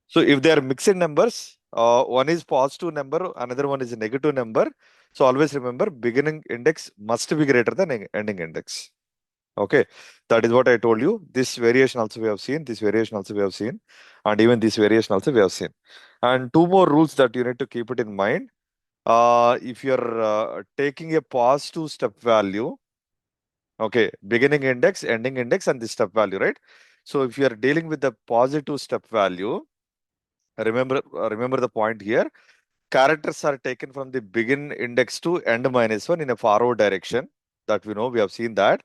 So if they are mixed numbers, one is positive number, another one is a negative number. So always remember beginning index must be greater than ending index. Okay, that is what I told you. This variation also we have seen, this variation also we have seen, and even this variation also we have seen. And two more rules that you need to keep it in mind. If you're taking a positive step value, okay, beginning index, ending index, and the step value, right? So if you are dealing with the positive step value, remember the point here. Characters are taken from the begin index to end minus one in a forward direction. That we know, we have seen that.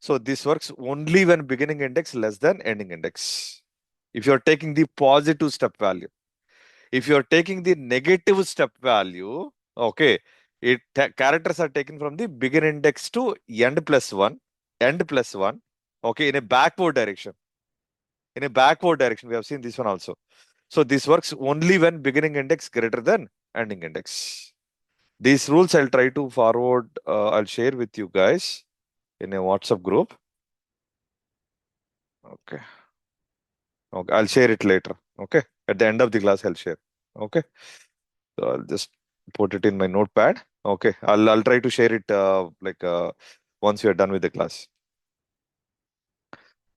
So this works only when beginning index less than ending index. If you're taking the positive step value. If you're taking the negative step value, okay, characters are taken from the begin index to end plus one, okay, in a backward direction. In a backward direction, we have seen this one also. So this works only when beginning index greater than ending index. These rules I'll try to forward, I'll share with you guys in a WhatsApp group. Okay. Okay, I'll share it later. Okay. At the end of the class, I'll share. Okay. So I'll just put it in my notepad. Okay. I'll try to share it once we are done with the class.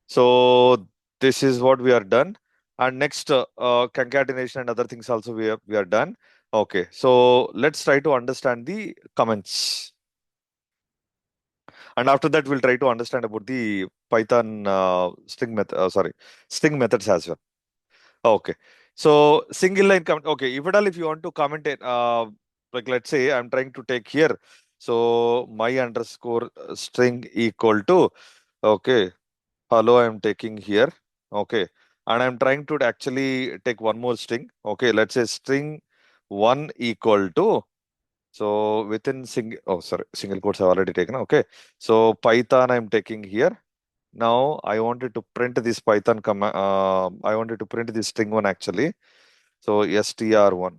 So this is what we are done. And next concatenation and other things also we are done. Okay. So let's try to understand the comments. And after that, we'll try to understand about the Python string methods as well. Okay. So single line comment. Okay. If at all, if you want to comment it, like let's say I'm trying to take here. So my underscore string equal to, okay, hello, I'm taking here. Okay. And I'm trying to actually take one more string. Okay. Let's say string one equal to, so within single quotes I've already taken. Okay. So Python I'm taking here. Now I wanted to print this Python command. I wanted to print this string one actually. So str1.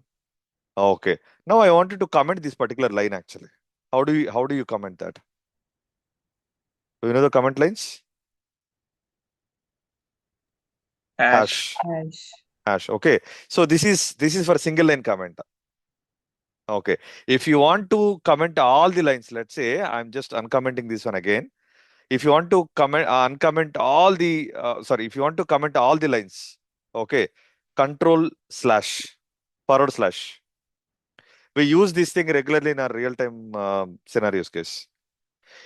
Okay. Now I wanted to comment this particular line actually. How do you comment that? Do you know the comment lines? Hash. Hash. Hash. Hash. Okay. So this is for single line comment. Okay. If you want to comment all the lines, let's say I'm just uncommenting this one again. If you want to comment uncomment all the if you want to comment all the lines, okay, control slash forward slash. We use this thing regularly in our real-time scenarios case.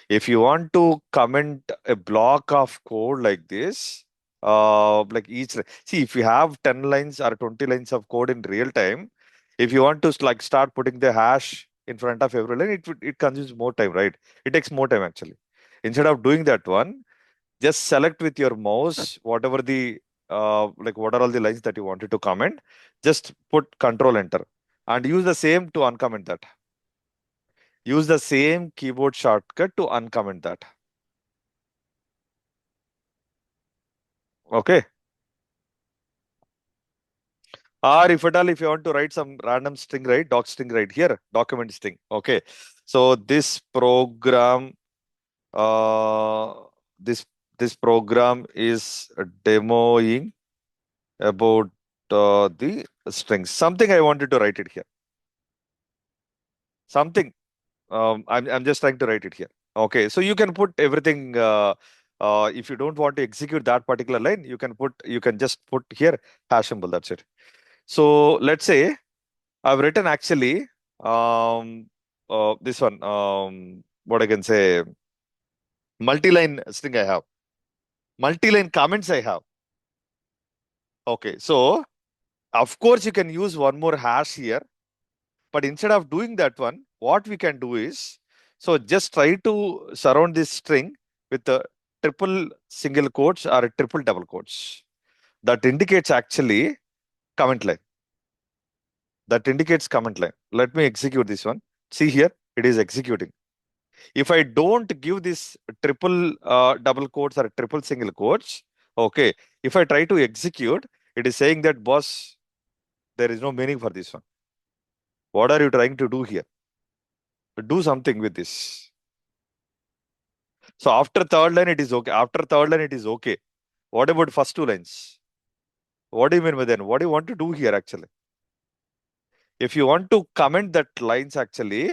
If you want to comment a block of code like this, like see, if you have 10 lines or 20 lines of code in real time, if you want to like start putting the hash in front of every line, it consumes more time, right? It takes more time actually. Instead of doing that one, just select with your mouse whatever the what are all the lines that you wanted to comment. Just put control enter and use the same to uncomment that. Use the same keyboard shortcut to uncomment that. Okay. Or if at all, if you want to write some random string, right? Doc string right here, document string. Okay. So uh, this this program is demoing about the strings. Something I wanted to write it here. Something. I'm just trying to write it here. Okay. So you can put everything. If you don't want to execute that particular line, you can just put here hash symbol. That's it. So let's say I've written actually this one. What I can say, multi-line string I have, multi-line comments I have. Okay, so of course you can use one more hash here, but instead of doing that one, what we can do is, so just try to surround this string with a triple single quotes or a triple double quotes. That indicates actually comment line. That indicates comment line. Let me execute this one. See here, it is executing. If I don't give this triple double quotes or triple single quotes, okay, if I try to execute, it is saying that boss, there is no meaning for this one. What are you trying to do here? Do something with this. So after third line, it is okay. After third line, it is okay. What about first two lines? What do you mean by then? What do you want to do here actually? If you want to comment that lines actually,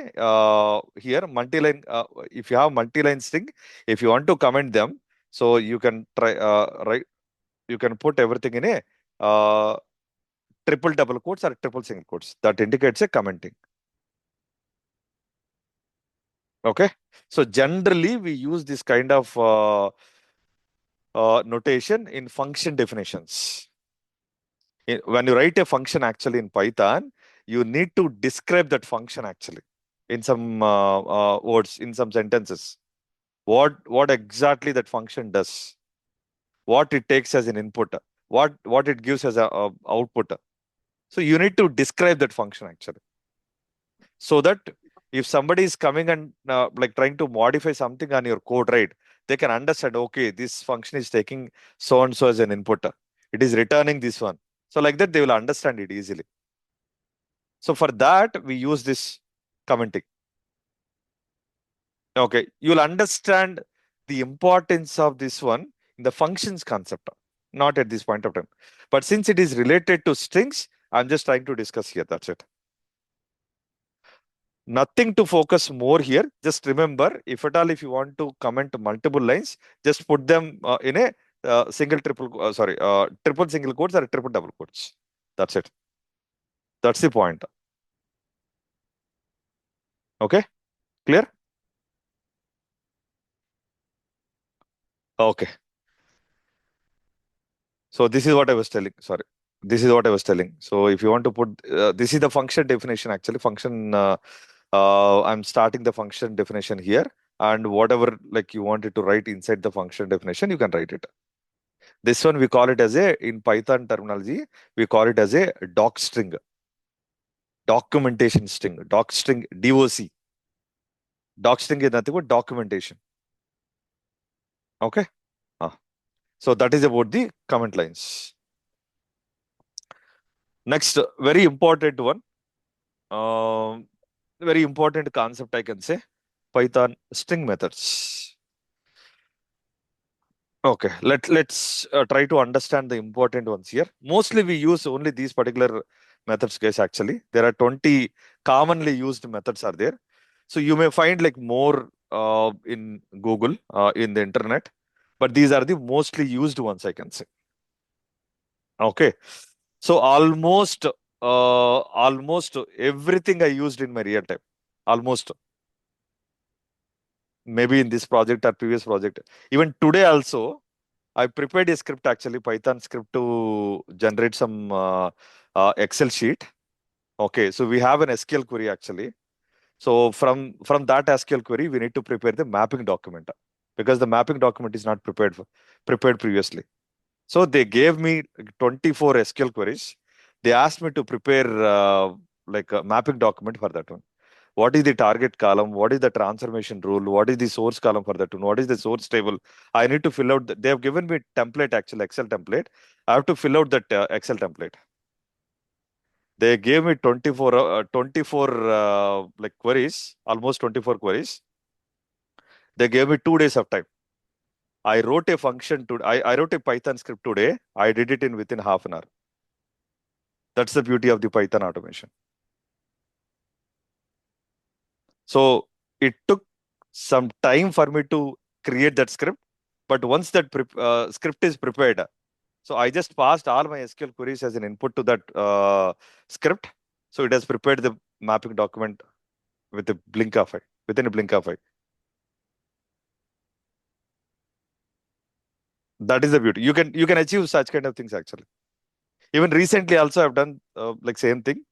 here multi-line, if you have multi-line string, if you want to comment them, so you can try, right, you can put everything in a triple double quotes or triple single quotes. That indicates a commenting. Okay. So generally we use this kind of notation in function definitions. When you write a function actually in Python, you need to describe that function actually in some words, in some sentences. What exactly that function does, what it takes as an input, what it gives as a output. So you need to describe that function actually, so that if somebody is coming and like trying to modify something on your code, right, they can understand, okay, this function is taking so and so as an input. It is returning this one. So like that, they will understand it easily. So for that, we use this commenting. Okay, you'll understand the importance of this one in the functions concept, not at this point of time. But since it is related to strings, I'm just trying to discuss here. That's it. Nothing to focus more here. Just remember, if at all, if you want to comment multiple lines, just put them in a single, triple, triple single quotes or triple double quotes. That's it. That's the point. Okay, clear? Okay. So this is what I was telling. Sorry, this is what I was telling. So if you want to put, this is the function definition actually. Function. I'm starting the function definition here, and whatever like you wanted to write inside the function definition, you can write it. This one we call it as a, in Python terminology, we call it as a doc string, documentation string, doc string, DOC. Doc string is nothing but documentation. Okay. Ah. So that is about the comment lines. Next, very important one. Very important concept, I can say. Python string methods. Okay, let's try to understand the important ones here. Mostly we use only these particular methods, guys. Actually, there are 20 commonly used methods are there. So you may find like more in Google, in the internet, but these are the mostly used ones, I can say. Okay, so almost everything I used in my real time. Almost, maybe in this project or previous project. Even today also, I prepared a script actually, Python script to generate some Excel sheet. Okay, so we have an SQL query actually. So from that SQL query, we need to prepare the mapping document because the mapping document is not prepared previously. So they gave me 24 SQL queries. They asked me to prepare like a mapping document for that one. What is the target column? What is the transformation rule? What is the source column for that one? What is the source table? I need to fill out. They have given me template, actual Excel template. I have to fill out that Excel template. They gave me 24 like queries, almost 24 queries. They gave me 2 days of time. I wrote a function to I wrote a Python script today. I did it in within half an hour. That's the beauty of the Python automation. So it took some time for me to create that script. But once that script is prepared, so I just passed all my SQL queries as an input to that script. So it has prepared the mapping document with a blink of eye, within a blink of eye. That is the beauty. You can achieve such kind of things actually. Even recently also I've done like same thing.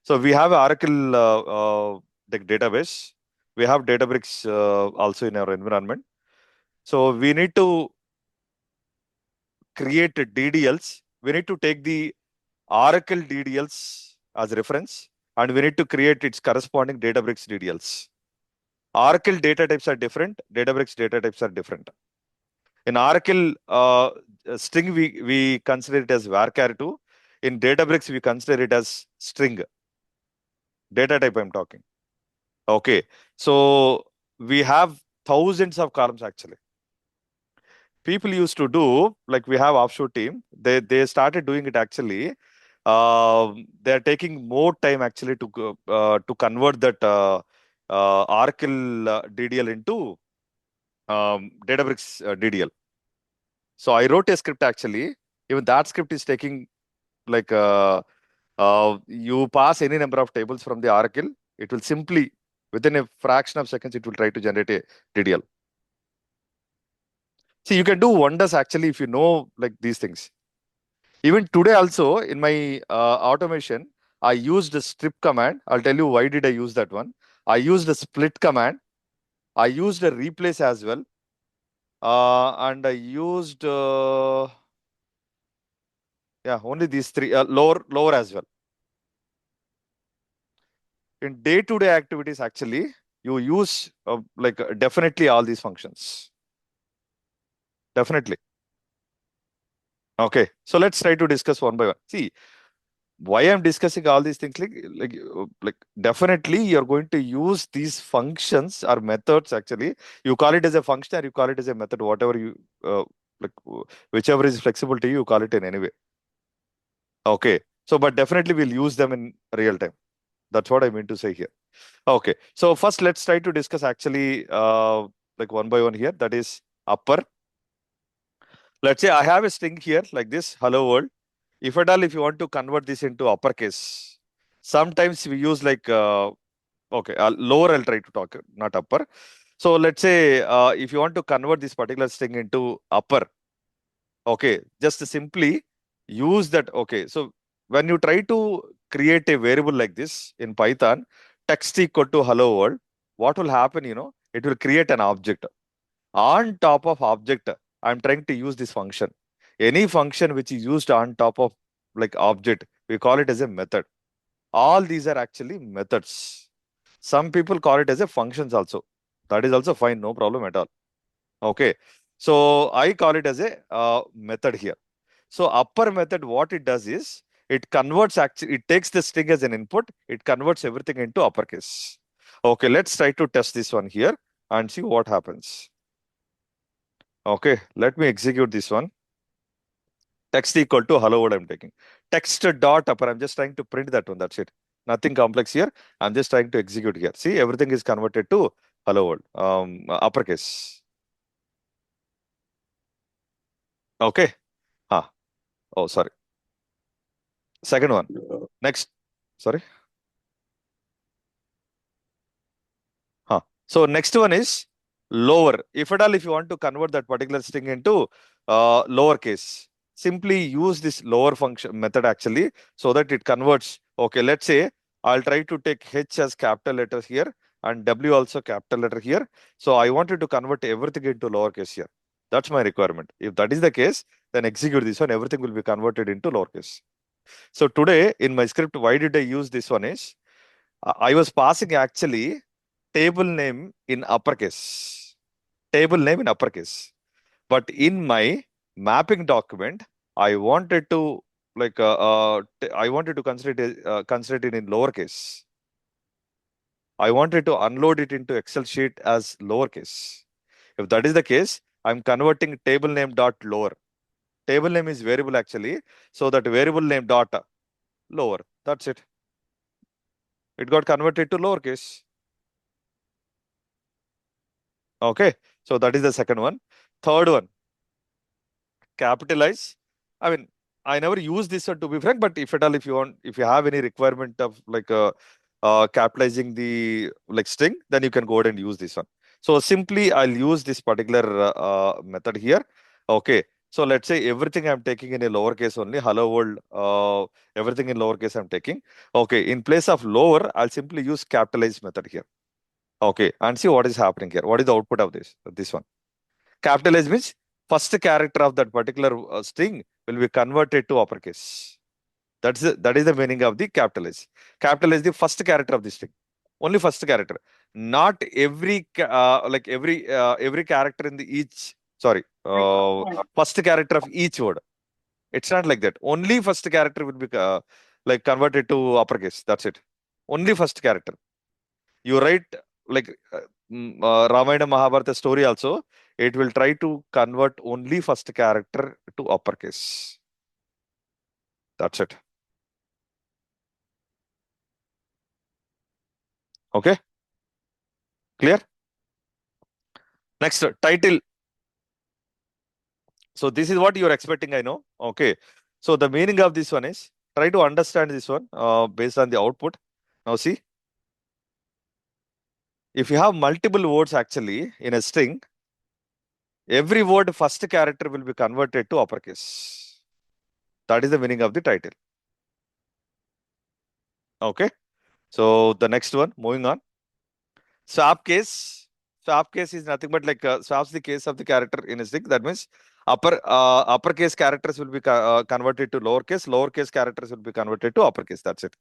So we have Oracle like database. We have Databricks also in our environment. So we need to create DDLs. We need to take the Oracle DDLs as reference, and we need to create its corresponding Databricks DDLs. Oracle data types are different. Databricks data types are different. In Oracle string, we consider it as varchar2. In Databricks, we consider it as string. Data type I'm talking. Okay. So we have thousands of columns actually. people used to do, like we have offshore team, they started doing it actually. They're taking more time actually to convert that Oracle DDL into Databricks DDL. So I wrote a script actually. Even that script is taking like you pass any number of tables from the Oracle, it will simply within a fraction of seconds it will try to generate a DDL. See, you can do wonders actually if you know like these things. Even today also in my automation, I used a strip command. I'll tell you why did I use that one. I used a split command. I used a replace as well. And I used yeah, only these three, lower as well. In day-to-day activities, actually, you use definitely all these functions. Definitely. Okay. So let's try to discuss one by one. See, why I'm discussing all these things, like definitely you're going to use these functions or methods actually. You call it as a function or you call it as a method, whatever you like, whichever is flexible to you, you call it in any way. Okay. So, but definitely we'll use them in real time. That's what I mean to say here. Okay. So first, let's try to discuss actually like one by one here. That is upper. Let's say I have a string here like this, hello world. If at all, if you want to convert this into uppercase, sometimes we use like, okay, lower I'll try to talk, not upper. So let's say if you want to convert this particular string into upper, okay, just simply use that. Okay, so when you try to create a variable like this in Python, text equal to hello world, what will happen, it will create an object. On top of object, I'm trying to use this function. Any function which is used on top of like object, we call it as a method. All these are actually methods. Some people call it as a functions also. That is also fine, no problem at all. Okay. So I call it as a method here. So upper method, what it does is it converts actually, it takes the string as an input, it converts everything into uppercase. Okay, let's try to test this one here and see what happens. Okay, let me execute this one. Text equal to hello world I'm taking. Text dot upper, I'm just trying to print that one, that's it. Nothing complex here. I'm just trying to execute here. See, everything is converted to hello world, uppercase. Okay. Ah, oh, sorry. Second one. Next. Sorry. Huh. So next one is lower. If at all, if you want to convert that particular string into lowercase, simply use this lower function method actually so that it converts. Okay, let's say I'll try to take H as capital letters here and W also capital letter here. So I wanted to convert everything into lowercase here. That's my requirement. If that is the case, then execute this one. Everything will be converted into lowercase. So today in my script, why did I use this one is I was passing actually table name in uppercase. Table name in uppercase. But in my mapping document, I wanted to I wanted to consider it in lowercase. I wanted to unload it into Excel sheet as lowercase. If that is the case, I'm converting table name dot lower. Table name is variable actually, so that variable name dot lower. That's it. It got converted to lowercase. Okay, so that is the second one. Third one, capitalize. I mean, I never use this one to be frank, but if at all, if you want, if you have any requirement of like capitalizing the like string, then you can go ahead and use this one. So simply, I'll use this particular method here. Okay. So let's say everything I'm taking in a lowercase only, hello world, everything in lowercase I'm taking. Okay. In place of lower, I'll simply use capitalize method here. Okay. And see what is happening here. What is the output of this one? Capitalize means first character of that particular string will be converted to uppercase. That is the meaning of the capitalize. Capitalize the first character of the string. Only first character. Not every character in the each, sorry, first character of each word. It's not like that. Only first character will be like converted to uppercase. That's it. Only first character. You write like Ramayana Mahabharata story also. it will try to convert only first character to uppercase. That's it. Okay, clear? Next, title. So this is what you're expecting, I know. Okay. So the meaning of this one is, try to understand this one based on the output. Now see, if you have multiple words actually in a string, every word first character will be converted to uppercase. That is the meaning of the title. Okay. So the next one, moving on. Swap case. Swap case is nothing but like swaps the case of the character in a string. That means uppercase characters will be converted to lowercase. Lowercase characters will be converted to uppercase. That's it.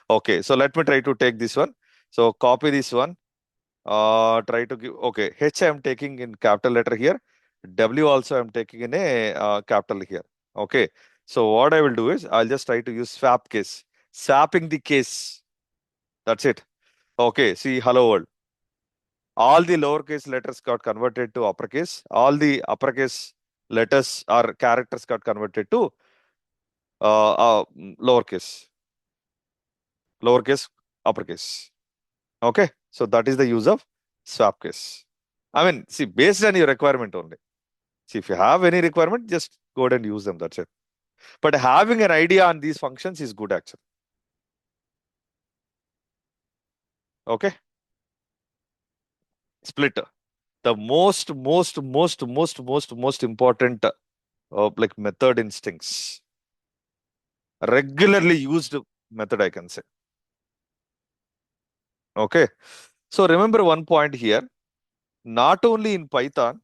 Okay. So let me try to take this one. So copy this one. Try to give. Okay. H I am taking in capital letter here. W also I am taking in a capital here. Okay. So what I will do is I'll just try to use swap case. Swapping the case. That's it. Okay. See, hello world. All the lowercase letters got converted to uppercase. All the uppercase letters or characters got converted to lowercase, lowercase, uppercase. Okay, so that is the use of swap case. I mean, see, based on your requirement only. See, if you have any requirement, just go ahead and use them. That's it. But having an idea on these functions is good actually. Okay, split. The most important like method instincts. Regularly used method, I can say. Okay. So remember one point here. Not only in Python,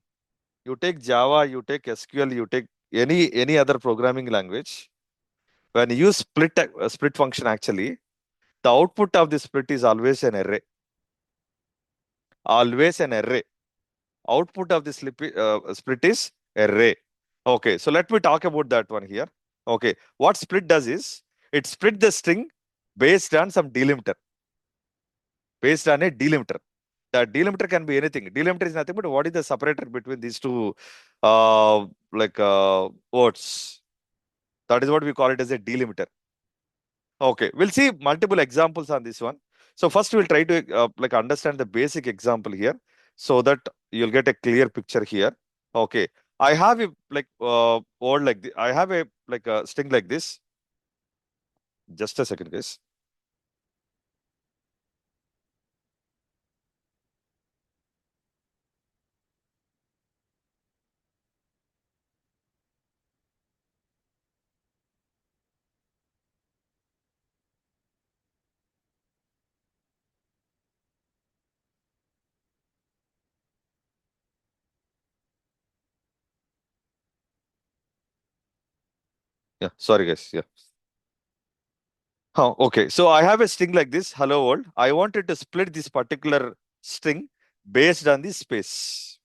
you take Java, you take SQL, you take any other programming language. When you split a split function, actually, the output of the split is always an array. Always an array. Output of the split is array. Okay. So let me talk about that one here. Okay. What split does is it split the string based on some delimiter. Based on a delimiter. The delimiter can be anything. Delimiter is nothing but what is the separator between these two words. That is what we call it as a delimiter. Okay, we'll see multiple examples on this one. So first we'll try to like understand the basic example here so that you'll get a clear picture here. Okay, I have a like word like this. I have a like a string like this. Just a second, guys. Yeah, sorry guys. Yeah. Oh, okay. So I have a string like this, hello world. I wanted to split this particular string based on the space.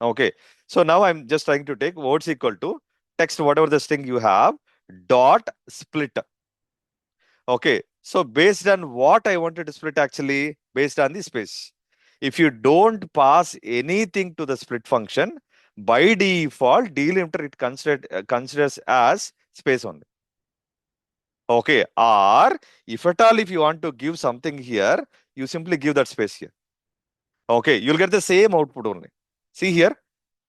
Okay. So now I'm just trying to take words equal to text, whatever the string you have, dot split. Okay. So based on what I wanted to split actually, based on the space. If you don't pass anything to the split function, by default, delimiter it considers as space only. Okay. Or if at all, if you want to give something here, you simply give that space here. Okay. You'll get the same output only. See here.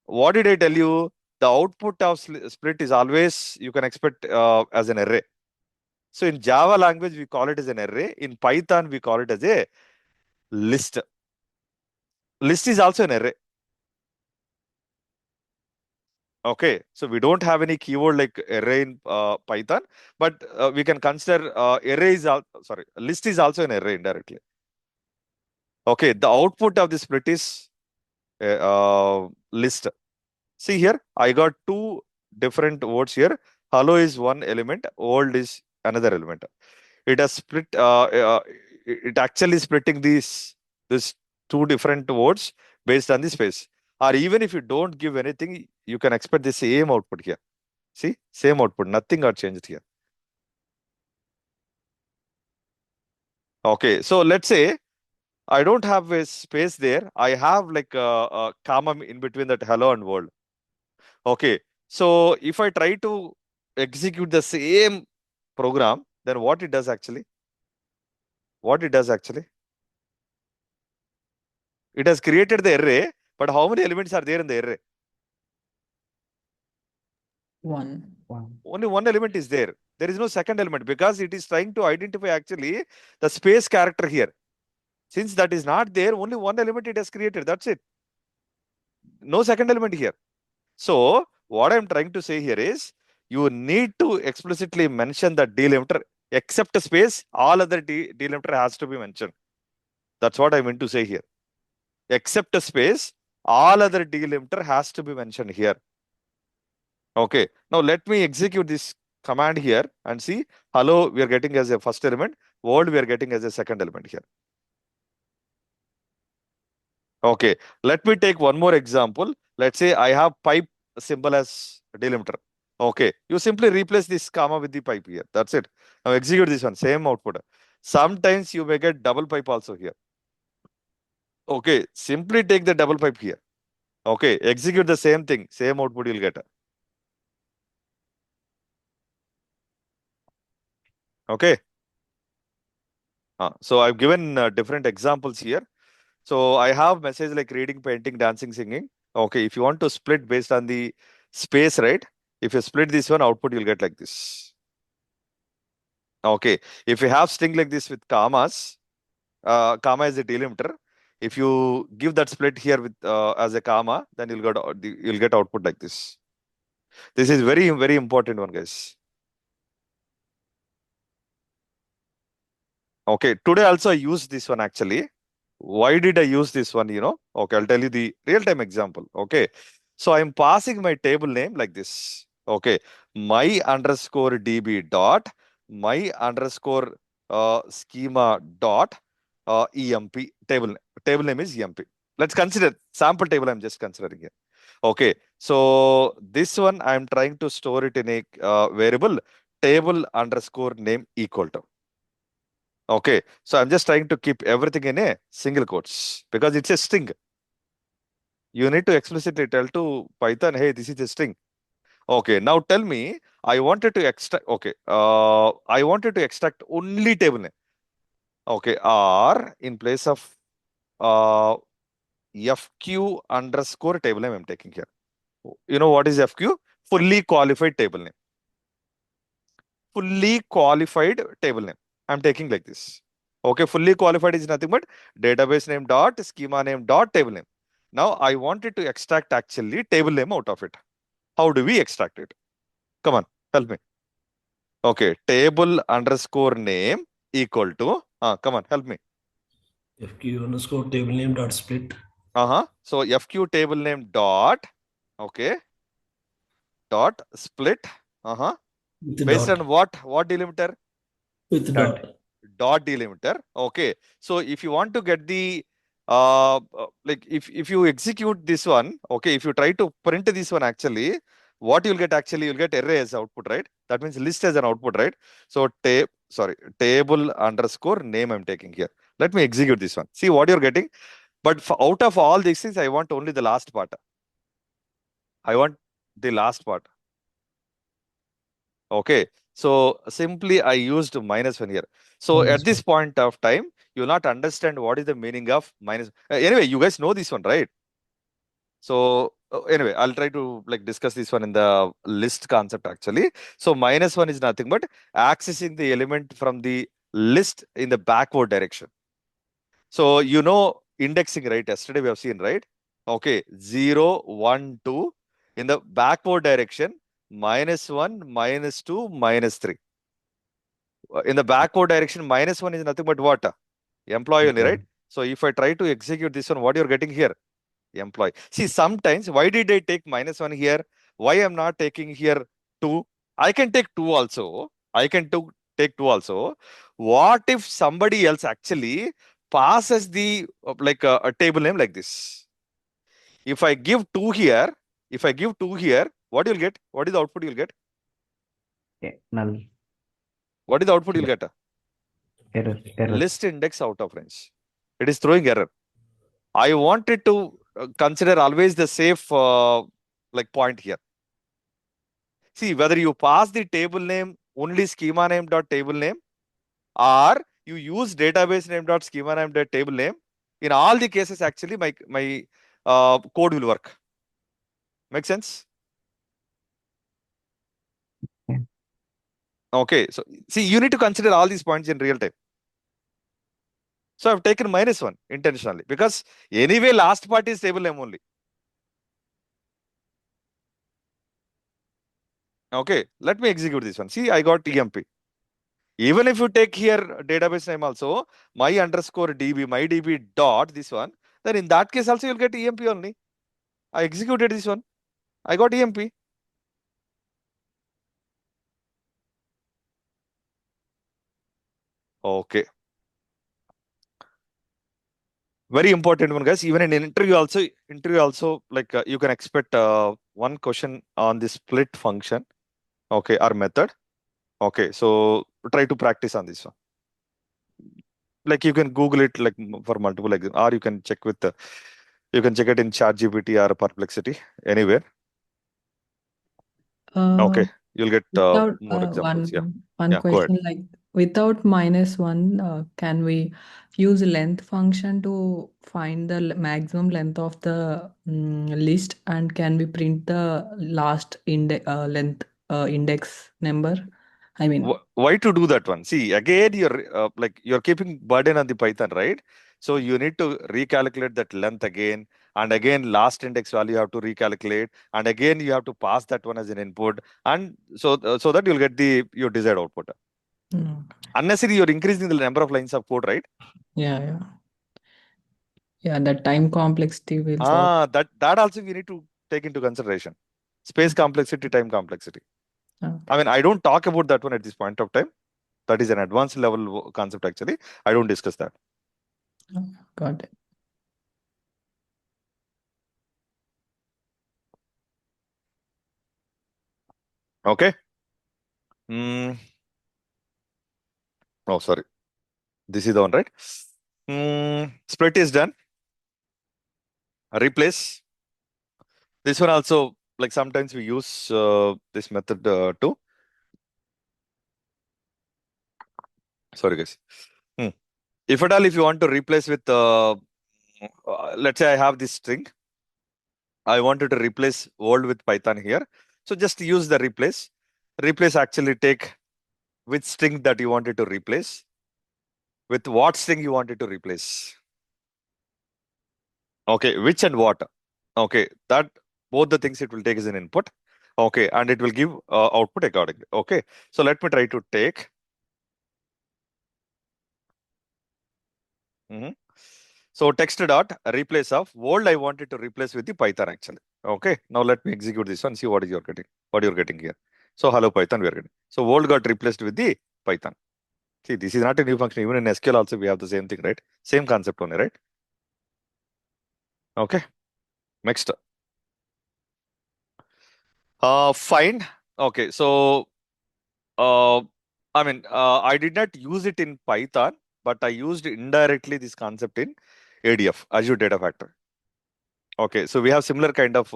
What did I tell you? The output of split is always, you can expect as an array. So in Java language, we call it as an array. In Python, we call it as a list. List is also an array. Okay, so we don't have any keyword like array in Python, but we can consider array is sorry, list is also an array indirectly. Okay, the output of the split is list. See here, I got two different words here. Hello is one element, old is another element. It has split. It actually splitting these two different words based on the space. Or even if you don't give anything, you can expect the same output here. See, same output. Nothing got changed here. Okay, so let's say I don't have a space there. I have like a comma in between that hello and world. Okay. So if I try to execute the same program, then what it does actually? What it does actually? It has created the array, but how many elements are there in the array? One. Only one element is there. There is no second element because it is trying to identify actually the space character here. Since that is not there, only one element it has created. That's it. No second element here. So what I'm trying to say here is you need to explicitly mention the delimiter except space, all other delimiter has to be mentioned. That's what I meant to say here. Except space, all other delimiter has to be mentioned here. Okay. Now let me execute this command here and see hello we are getting as a first element, world we are getting as a second element here. Okay. Let me take one more example. Let's say I have pipe symbol as delimiter. Okay. You simply replace this comma with the pipe here. That's it. Now execute this one, same output. Sometimes you may get double pipe also here. Okay. Simply take the double pipe here. Okay. Execute the same thing, same output you'll get. Okay. So I've given different examples here. So I have message like reading, painting, dancing, singing. Okay, if you want to split based on the space, right? If you split this one, output you'll get like this. Okay, if you have string like this with commas, comma is a delimiter. If you give that split here with as a comma, then you'll get output like this. This is very very important one, guys. Okay, today also I use this one actually. Why did I use this one, Okay, I'll tell you the real-time example. Okay. So I'm passing my table name like this. Okay. My underscore DB dot my underscore schema dot EMP table name is EMP. Let's consider sample table I'm just considering here. Okay. So this one I'm trying to store it in a variable table underscore name equal to. Okay, so I'm just trying to keep everything in a single quotes because it's a string. You need to explicitly tell to Python, hey, this is a string. Okay, now tell me, I wanted to extract, okay, I wanted to extract only table name. Okay, or in place of uh, FQ underscore table name I'm taking here. You know what is FQ? Fully qualified table name. Fully qualified table name. I'm taking like this. Okay, fully qualified is nothing but database name dot schema name dot table name. Now I wanted to extract actually table name out of it. How do we extract it? Come on, help me. Okay, table underscore name equal to, come on, help me. FQ underscore table name dot split. So FQ table name dot, okay, dot split, With based dot. on what delimiter? With Dot. dot. Delimiter. Okay. So if you want to get the like if you execute this one, okay, if you try to print this one actually, what you'll get actually you'll get array as output, right? That means list as an output, right? So table underscore name I'm taking here. Let me execute this one. See what you're getting. But out of all these things, I want only the last part. I want the last part. Okay. So simply I used -1 here. So at this point of time, you'll not understand what is the meaning of minus. Anyway, you guys know this one, right? So anyway, I'll try to like discuss this one in the list concept actually. So -1 is nothing but accessing the element from the list in the backward direction. So indexing, right? Yesterday we have seen, right? Okay, 0, 1, 2 in the backward direction, -1, -2, -3. In the backward direction, -1 is nothing but what? Employee only, right? So if I try to execute this one, what you're getting here? Employee. See, sometimes why did I take -1 here? Why I'm not taking here 2? I can take 2 also. I can take 2 also. What if somebody else actually passes the like a table name like this? If I give 2 here, what you'll get? What is the output you'll get? Okay. Null. What is the output you'll get? Error. List index out of range. It is throwing error. I wanted to consider always the safe like point here. See, whether you pass the table name only schema name dot table name, or you use database name dot schema name dot table name, in all the cases, actually, my code will work. Make sense? Yeah. Okay. So see, you need to consider all these points in real time. So I've taken -1 intentionally because anyway, last part is table name only. Okay. Let me execute this one. See, I got EMP. Even if you take here database name also, my underscore DB, my DB dot this one, then in that case also you'll get EMP only. I executed this one. I got EMP. Okay. Very important one, guys. Even in interview also, like you can expect one question on the split function, okay, or method. Okay, so try to practice on this one. Like you can Google it like for multiple, like, or you can check with the, you can check it in ChatGPT or Perplexity, anywhere. Uh, Okay, you'll get without more examples. Yeah, one yeah. Go ahead. question, like without -1, can we use length function to find the maximum length of the list, and can we print the last length index number? I mean, Why to do that one? See, again, you're keeping burden on the Python, right? So you need to recalculate that length again, and again, last index value you have to recalculate, and again you have to pass that one as an input, and so that you'll get the your desired output. mm, Unnecessarily, you're increasing the number of lines of code, right? yeah, yeah, yeah. The time complexity will solve. That also we need to take into consideration. Space complexity, time complexity. Okay. I mean, I don't talk about that one at this point of time. That is an advanced level concept, actually. I don't discuss that. Got it. Okay. Mm, oh, sorry. This is the one, right? Split is done. Replace. This one also, like sometimes we use this method too. Sorry, guys. Hmm. If at all, if you want to replace with, let's say I have this string. I wanted to replace old with Python here. So just use the replace. Replace actually take which string that you wanted to replace with what string you wanted to replace. Okay, which and what. Okay, that both the things it will take as an input. Okay, and it will give output accordingly. Okay, so let me try to take. Mhm. So text dot replace of old I wanted to replace with the Python actually. Okay, now let me execute this one. See what is you're getting. What you're getting here. So hello Python we are getting. So old got replaced with the Python. See, this is not a new function. Even in SQL also we have the same thing, right? Same concept only, right? Okay, next. Find. Okay, so uh, I mean, I did not use it in Python, but I used indirectly this concept in ADF, Azure Data Factory. Okay, so we have similar kind of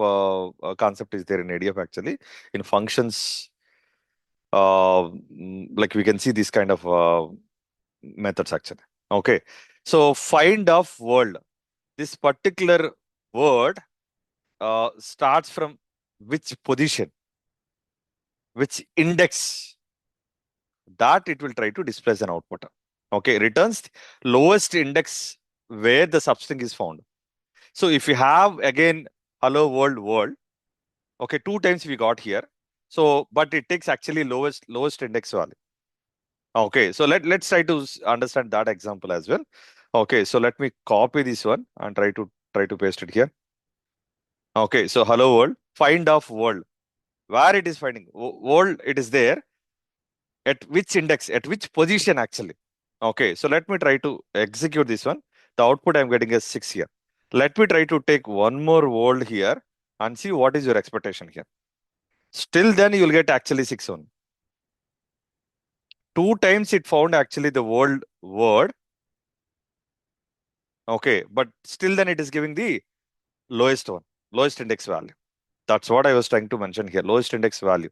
concept is there in ADF actually. In functions, like we can see this kind of methods actually. Okay, so find of world. This particular word starts from which position, which index, that it will try to display as an output. Okay, returns lowest index where the substring is found. So if you have again hello world, okay, 2 times we got here. So, but it takes actually lowest index value. Okay, so let's try to understand that example as well. Okay, so let me copy this one and try to paste it here. Okay, so hello world, find of world. Where it is finding world, it is there. At which index, at which position actually. Okay, so let me try to execute this one. The output I'm getting is 6 here. Let me try to take one more world here and see what is your expectation here. Still then you'll get actually 6 only. 2 times it found actually the world word. Okay, but still then it is giving the lowest one, lowest index value. That's what I was trying to mention here, lowest index value.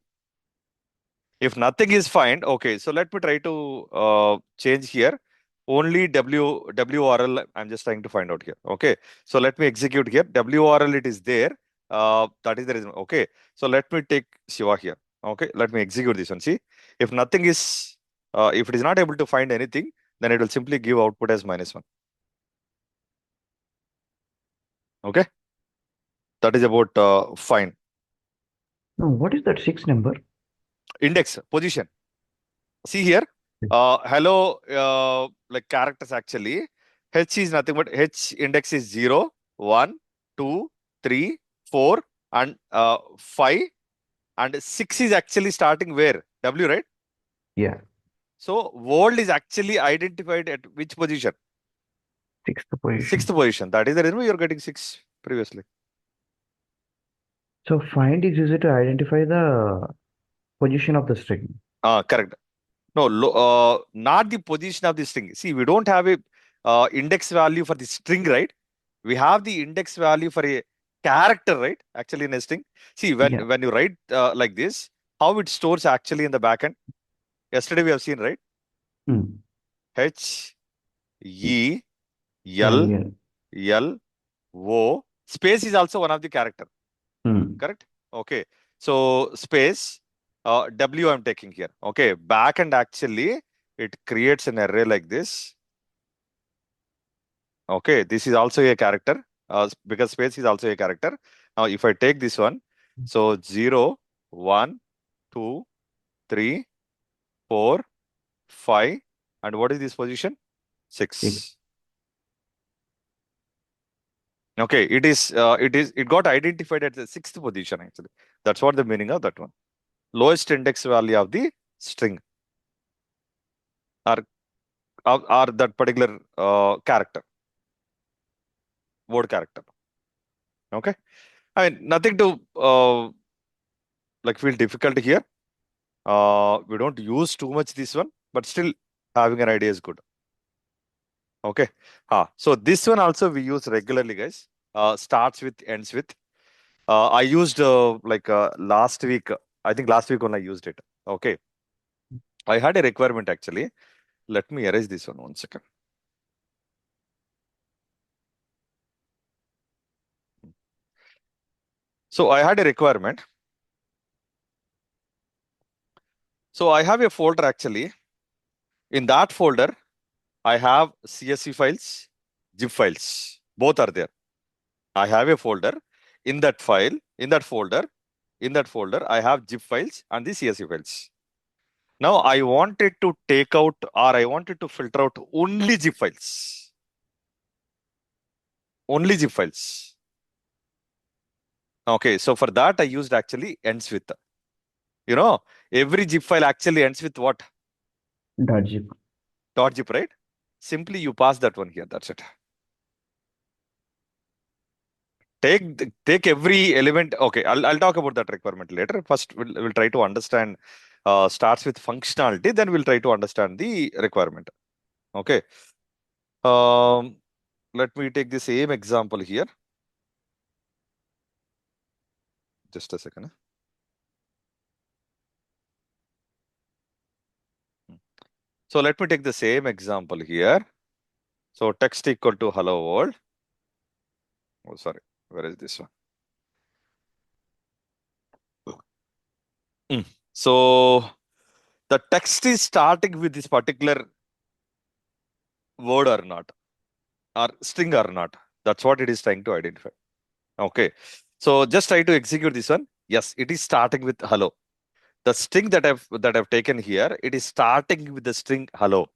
If nothing is fine, okay, so let me try to change here. Only WRL, I'm just trying to find out here. Okay, so let me execute here. WRL, it is there. That is the reason. Okay, so let me take Shiva here. Okay, let me execute this one. See, if nothing is, if it is not able to find anything, then it will simply give output as -1. Okay, that is about fine. No, what is that 6 number? Index, position. See here, hello, like characters actually. H is nothing but H index is 0, 1, 2, 3, 4, and 5. And 6 is actually starting where? W, right? Yeah, So world is actually identified at which position? 6th position. Sixth position. That is the reason why you're getting 6 previously. So find is used to identify the position of the string. Correct. No, not the position of the string. See, we don't have a index value for the string, right? We have the index value for a character, right? Actually, in a string. See, when Yeah. when you write like this, how it stores actually in the backend. Yesterday we have seen, right? Hmm. H E L, L L. L O. Space is also one of the character. Hmm. Correct? Okay. So space W I'm taking here. Okay. Backend actually it creates an array like this. Okay, this is also a character because space is also a character. Now, if I take this one, so 0, 1, 2, 3, 4, 5, and what is this position? 6. Okay, it got identified at the 6th position actually. That's what the meaning of that one. Lowest index value of the string or that particular character, word character. Okay, I mean nothing to like feel difficult here. We don't use too much this one, but still having an idea is good. Okay. So this one also we use regularly, guys. Starts with, ends with. I used last week. I think last week when I used it. Okay. I had a requirement actually. Let me erase this one second. So I had a requirement. So I have a folder actually. In that folder, I have CSV files, zip files. Both are there. I have a folder. In that file, in that folder, I have zip files and the CSV files. Now I wanted to take out or I wanted to filter out only zip files. Only zip files. Okay, so for that I used actually ends with. You know, every zip file actually ends with what? .zip. .zip, right? Simply you pass that one here. That's it. Take every element. Okay, I'll talk about that requirement later. First, we'll try to understand. Starts with functionality, then we'll try to understand the requirement. Okay. Let me take the same example here. Just a second. So let me take the same example here. So text equal to hello world. Oh, sorry. Where is this one? So the text is starting with this particular word or not, or string or not. That's what it is trying to identify. Okay. So just try to execute this one. Yes, it is starting with hello. The string that I've taken here, it is starting with the string hello.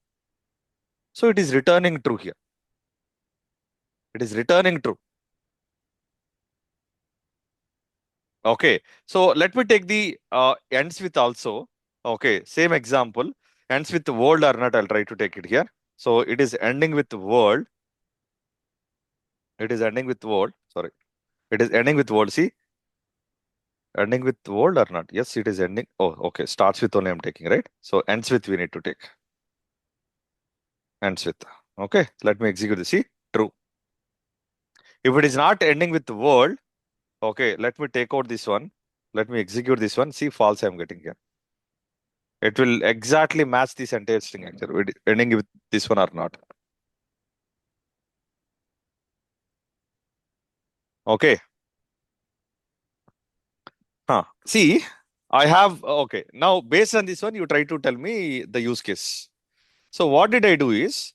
So it is returning true here. It is returning true. Okay. So let me take the ends with also. Okay. Same example. Ends with world or not. I'll try to take it here. So it is ending with world. It is ending with world. Sorry. It is ending with world. See, ending with world or not? Yes, it is ending. Oh, okay. Starts with only I'm taking, right? So ends with we need to take. Ends with. Okay. Let me execute this. See, true. If it is not ending with world, okay, let me take out this one. Let me execute this one. See, false I'm getting here. It will exactly match this entire string actually, ending with this one or not. Okay. See, I have, okay. Now, based on this one, you try to tell me the use case. So what did I do is,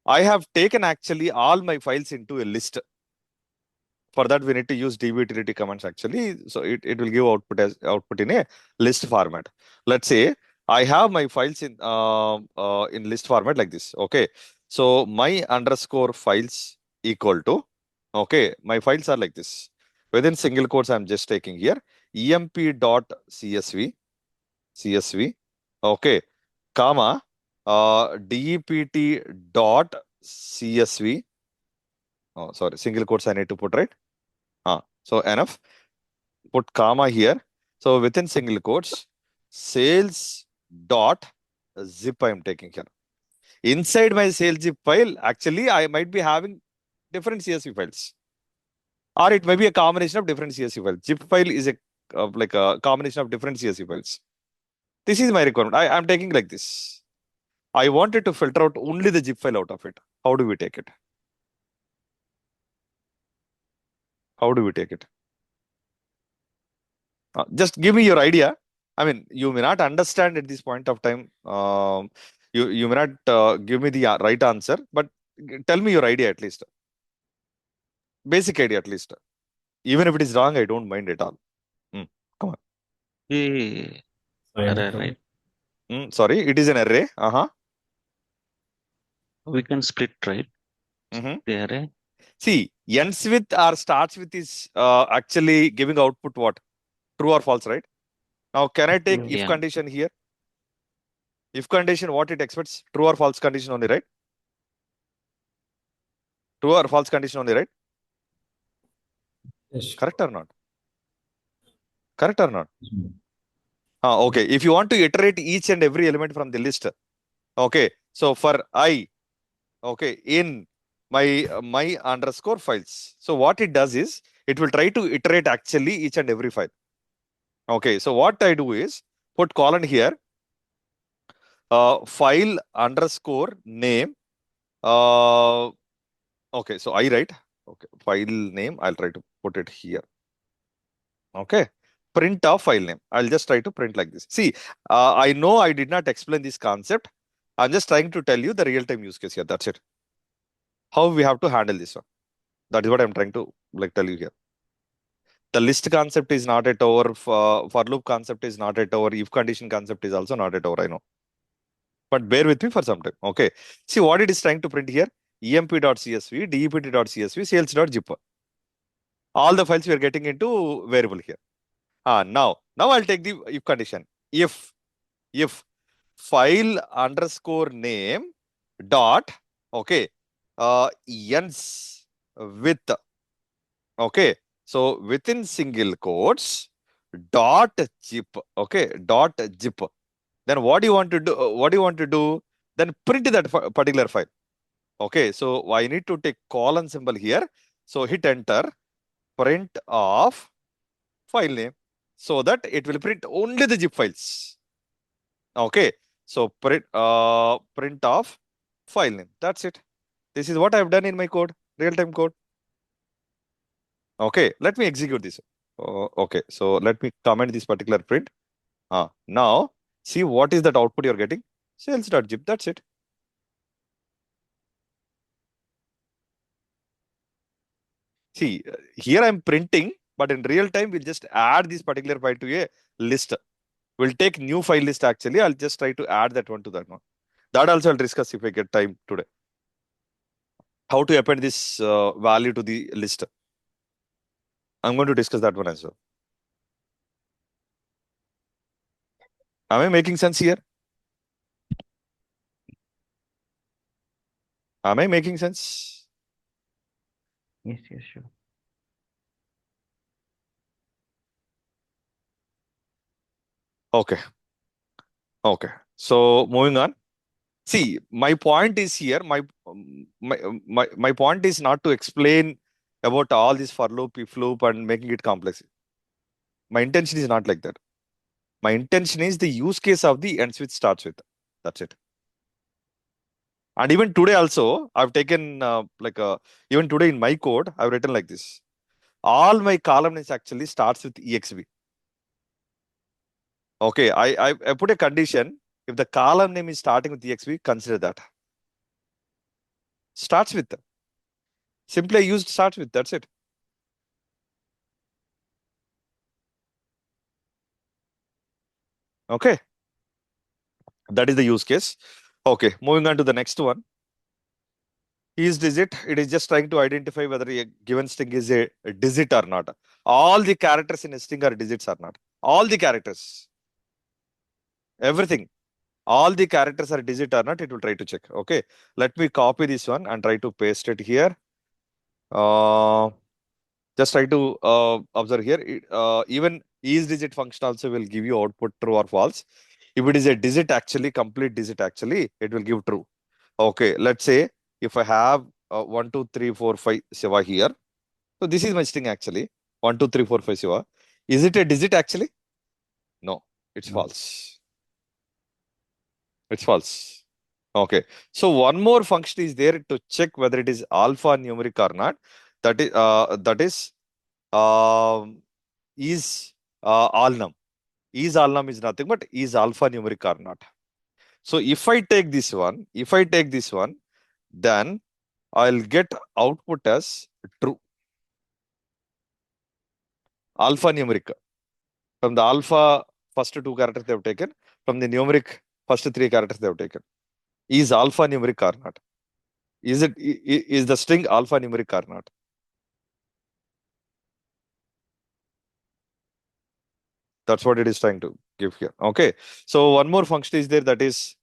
I have taken actually all my files into a list. For that, we need to use dbutility commands actually. So it will give output as output in a list format. Let's say I have my files in list format like this. Okay. So my underscore files equal to, okay, my files are like this. Within single quotes, I'm just taking here emp.csv, CSV, okay, comma, dept.csv. Oh, sorry, single quotes I need to put, right? So enough. Put comma here. So within single quotes, sales dot zip I am taking here. Inside my sales zip file, actually I might be having different CSV files, or it may be a combination of different CSV files. Zip file is a like a combination of different CSV files. This is my requirement. I am taking like this. I wanted to filter out only the zip file out of it. How do we take it? How do we take it? Just give me your idea. I mean, you may not understand at this point of time. You may not give me the right answer, but tell me your idea at least. Basic idea at least. Even if it is wrong, I don't mind at all. Come on. Yeah, Fine, right, fine. right. Sorry, it is an array. We can split, right? Mhm. The array. See, ends with or starts with is actually giving output what? True or false, right? Now, can I take True. if Yeah. condition here? If condition, what it expects? True or false condition only, right? True or false condition only, right? Yes. Correct or not? Correct or not? Mhm. Okay. If you want to iterate each and every element from the list, okay. So for I, okay, in my underscore files. So what it does is it will try to iterate actually each and every file. Okay. So what I do is put colon here, file underscore name. Okay. So I write, okay, file name. I'll try to put it here. Okay. Print of file name. I'll just try to print like this. See, I know I did not explain this concept. I'm just trying to tell you the real-time use case here. That's it. How we have to handle this one. That is what I'm trying to like tell you here. The list concept is not at over. For loop concept is not at over. If condition concept is also not at over. I know. But bear with me for some time. Okay. See what it is trying to print here. emp.csv, dept.csv, sales.zip. All the files we are getting into variable here. Now I'll take the if condition. If file underscore name dot, okay, ends with, okay, so within single quotes dot zip, okay, dot zip. Then what do you want to do? What do you want to do? Then print that particular file. Okay, so I need to take colon symbol here. So hit enter, print of file name, so that it will print only the zip files. Okay, so print of file name. That's it. This is what I've done in my code, real-time code. Okay, let me execute this. Okay, so let me comment this particular print. Now, see what is that output you're getting? Sales.zip. That's it. See, here I'm printing, but in real time, we'll just add this particular file to a list. We'll take new file list actually. I'll just try to add that one to that one. That also I'll discuss if I get time today. How to append this value to the list. I'm going to discuss that one as well. Am I making sense here? Am I making sense? Yes, yes, sure. Okay. Okay. So moving on. See, my point is here. My point is not to explain about all this for loop, if loop, and making it complex. My intention is not like that. My intention is the use case of the ends with starts with. That's it. And even today also, I've taken even today in my code, I've written like this. All my column names actually starts with exv. Okay, I put a condition. If the column name is starting with exv, consider that. Starts with. Simply I used starts with. That's it. Okay. That is the use case. Okay, moving on to the next one. Is digit. It is just trying to identify whether a given string is a digit or not. All the characters in a string are digits or not. All the characters. Everything. All the characters are digit or not, it will try to check. Okay. Let me copy this one and try to paste it here. Just try to observe here. Even is digit function also will give you output true or false. If it is a digit actually, complete digit actually, it will give true. Okay, let's say if I have 1, 2, 3, 4, 5 Shiva here. So this is my string actually. 1, 2, 3, 4, 5 Shiva. Is it a digit actually? No, it's No. false. It's false. Okay. So one more function is there to check whether it is alphanumeric or not. That is is alnum. Is alnum is nothing but is alphanumeric or not. So if I take this one, then I'll get output as true. Alphanumeric. From the alpha first 2 characters they have taken. From the numeric first 3 characters they have taken. Is alphanumeric or not? Is the string alphanumeric or not? That's what it is trying to give here. Okay. So one more function is there, that is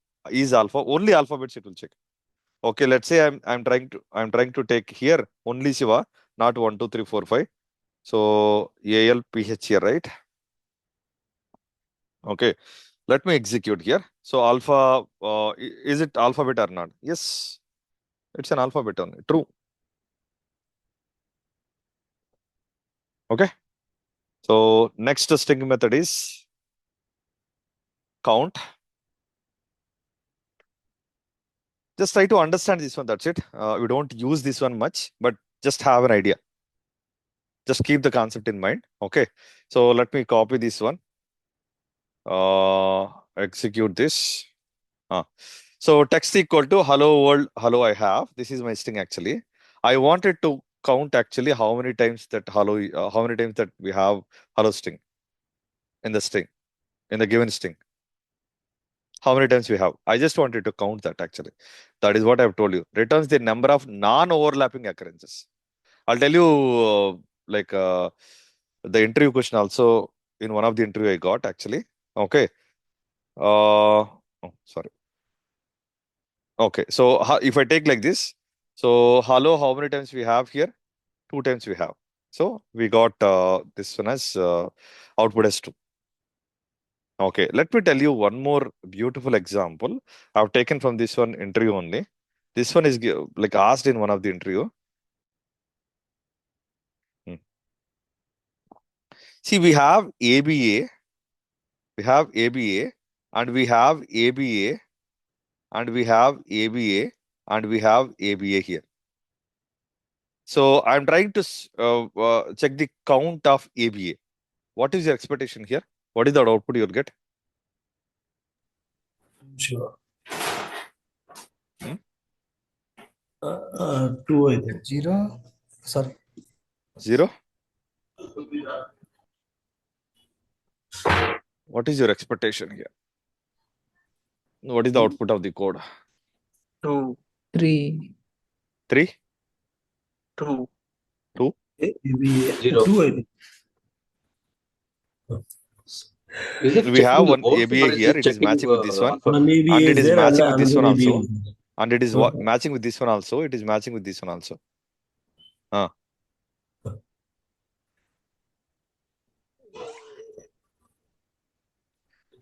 alpha. Only alphabets it will check. Okay. Let's say I'm trying to take here only Shiva, not 1, 2, 3, 4, 5. So ALPH here, right? Okay. Let me execute here. So alpha, is it alphabet or not? Yes. It's an alphabet only. True. Okay. So next string method is count. Just try to understand this one. That's it. We don't use this one much, but just have an idea. Just keep the concept in mind. Okay. So let me copy this one. Execute this. So text equal to hello world, hello I have. This is my string actually. I wanted to count actually how many times that how many times that we have hello string in the string, in the given string. How many times we have? I just wanted to count that actually. That is what I've told you. Returns the number of non-overlapping occurrences. I'll tell you the interview question also in one of the interview I got actually. Okay. Sorry. Okay. So if I take like this, so hello, how many times we have here? 2 times we have. So we got this one as output as 2. Okay. Let me tell you one more beautiful example. I've taken from this one interview only. This one is like asked in one of the interview. See, we have ABA, and we have ABA, and we have ABA, and we have ABA here. So I'm trying to check the count of ABA. What is your expectation here? What is the output you'll get? Sure. Hmm? 2, I think. 0. Sorry. 0? What is your expectation here? What is the output of the code? 2, 3. 3? 2, 2? Maybe 0. 2, I think. Is it We checking have the one both ABA or is here. it It is checking matching with this one. alpha? One ABA And it is is there and matching with this another one ABA also. is there. And it is Okay. matching with this one also. It is matching with this one also.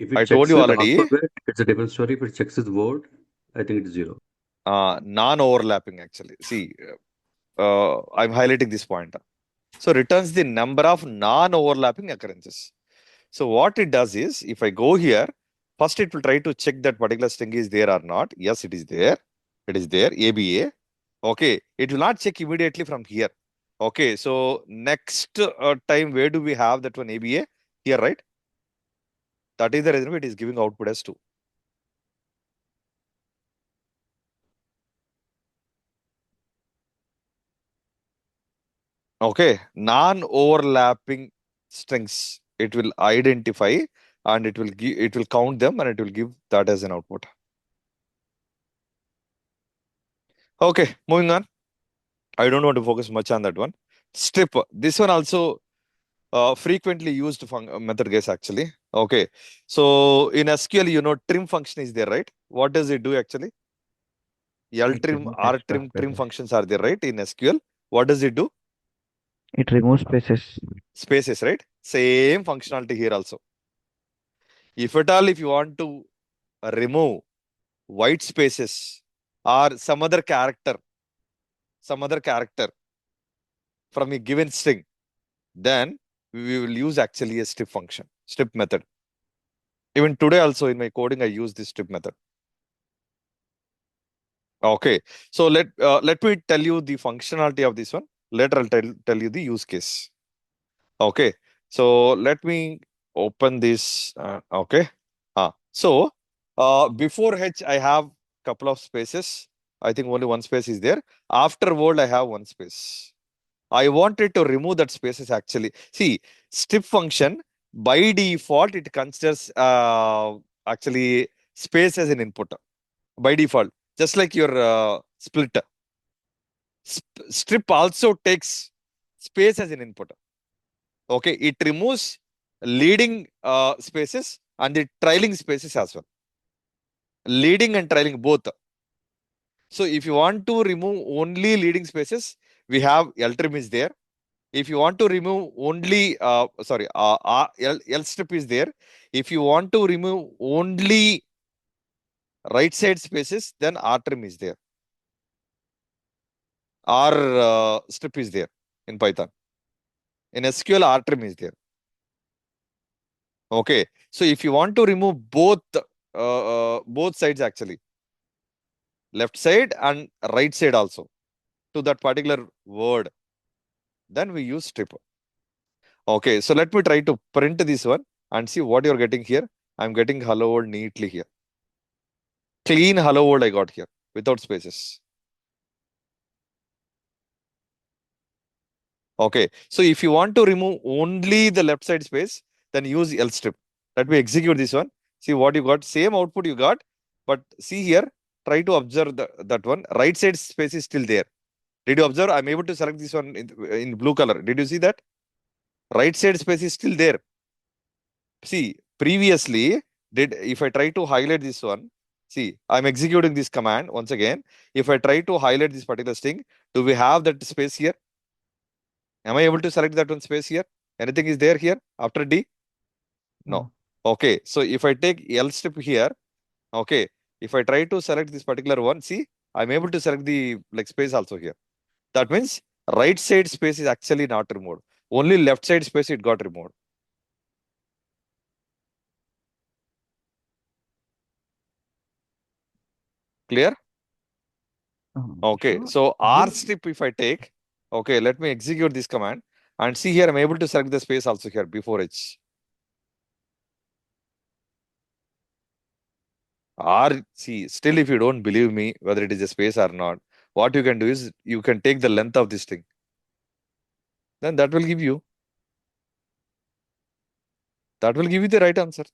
If I it told checks you with already, alphabet, it's a different story. If it checks with word, I think it's 0. non-overlapping actually. See, I'm highlighting this point. So returns the number of non-overlapping occurrences. So what it does is, if I go here, first it will try to check that particular string is there or not. Yes, it is there. It is there, ABA. Okay, it will not check immediately from here. Okay, so next time, where do we have that one ABA? Here, right? That is the reason it is giving output as 2. Okay, non-overlapping strings, it will identify and it will count them and it will give that as an output. Okay, moving on. I don't want to focus much on that one. Strip. This one also frequently used method, guys, actually. Okay. So in SQL, trim function is there, right? What does it do actually? It Ltrim, removes extra rtrim, trim spaces. functions are there, right? In SQL. What does it do? It removes spaces. Spaces, right? Same functionality here also. If at all, if you want to remove white spaces or some other character from a given string, then we will use actually a strip function, strip method. Even today also in my coding, I use this strip method. Okay, so let me tell you the functionality of this one. Later I'll tell you the use case. Okay, so let me open this. Okay, so before H I have couple of spaces. I think only one space is there. After word I have one space. I wanted to remove that spaces actually. See, strip function by default it considers actually space as an input by default, just like your split. Strip also takes space as an input. Okay, it removes leading spaces and the trailing spaces as well. Leading and trailing both. So if you want to remove only leading spaces, we have ltrim is there. If you want to remove only, L strip is there. If you want to remove only right side spaces, then rtrim is there. R strip is there in Python. In SQL, rtrim is there. Okay. So if you want to remove both sides actually, left side and right side also to that particular word, then we use strip. Okay. So let me try to print this one and see what you're getting here. I'm getting hello world neatly here. Clean hello world I got here without spaces. Okay. So if you want to remove only the left side space, then use L strip. Let me execute this one. See what you got. Same output you got. But see here, try to observe that one. Right side space is still there. Did you observe? I'm able to select this one in blue color. Did you see that? Right side space is still there. See, previously, if I try to highlight this one, see, I'm executing this command once again. If I try to highlight this particular string, do we have that space here? Am I able to select that one space here? Anything is there here after D? No. Okay. So if I take L strip here, okay. If I try to select this particular one, see, I'm able to select the space also here. That means right side space is actually not removed. Only left side space it got removed. Clear? Okay. Sure. So R strip if I take, okay, let me execute this command and see here I'm able to select the space also here before H. Or see, still if you don't believe me whether it is a space or not, what you can do is you can take the length of this thing. Then that will give you the right answer.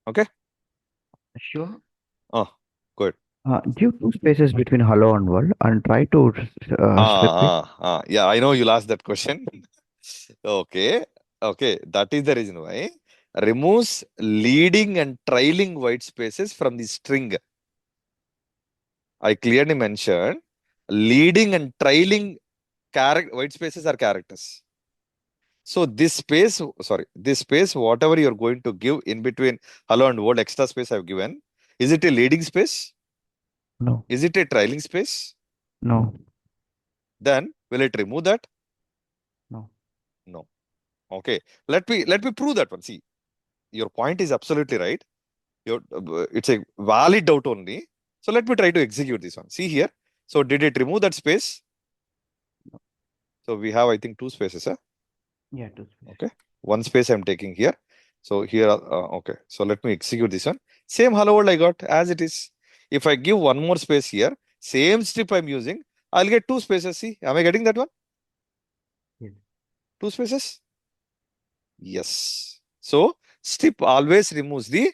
Okay. Sure. Oh, good. Give two spaces between hello and world and try to strip it. Yeah, I know you'll ask that question. Okay. Okay. That is the reason why removes leading and trailing white spaces from the string. I clearly mentioned leading and trailing white spaces are characters. So this space, whatever you're going to give in between hello and world, extra space I've given, is it a leading space? No. Is it a trailing space? No. Then will it remove that? No. No. Okay. Let me prove that one. See, your point is absolutely right. It's a valid doubt only. So let me try to execute this one. See here. So did it remove that space? So we have, I think, two spaces. Huh? Yeah, two spaces. Okay. One space I'm taking here. So here, okay. So let me execute this one. Same hello world I got as it is. If I give one more space here, same strip I'm using, I'll get two spaces. See, am I getting that one? Yes. Two spaces? Yes. So strip always removes the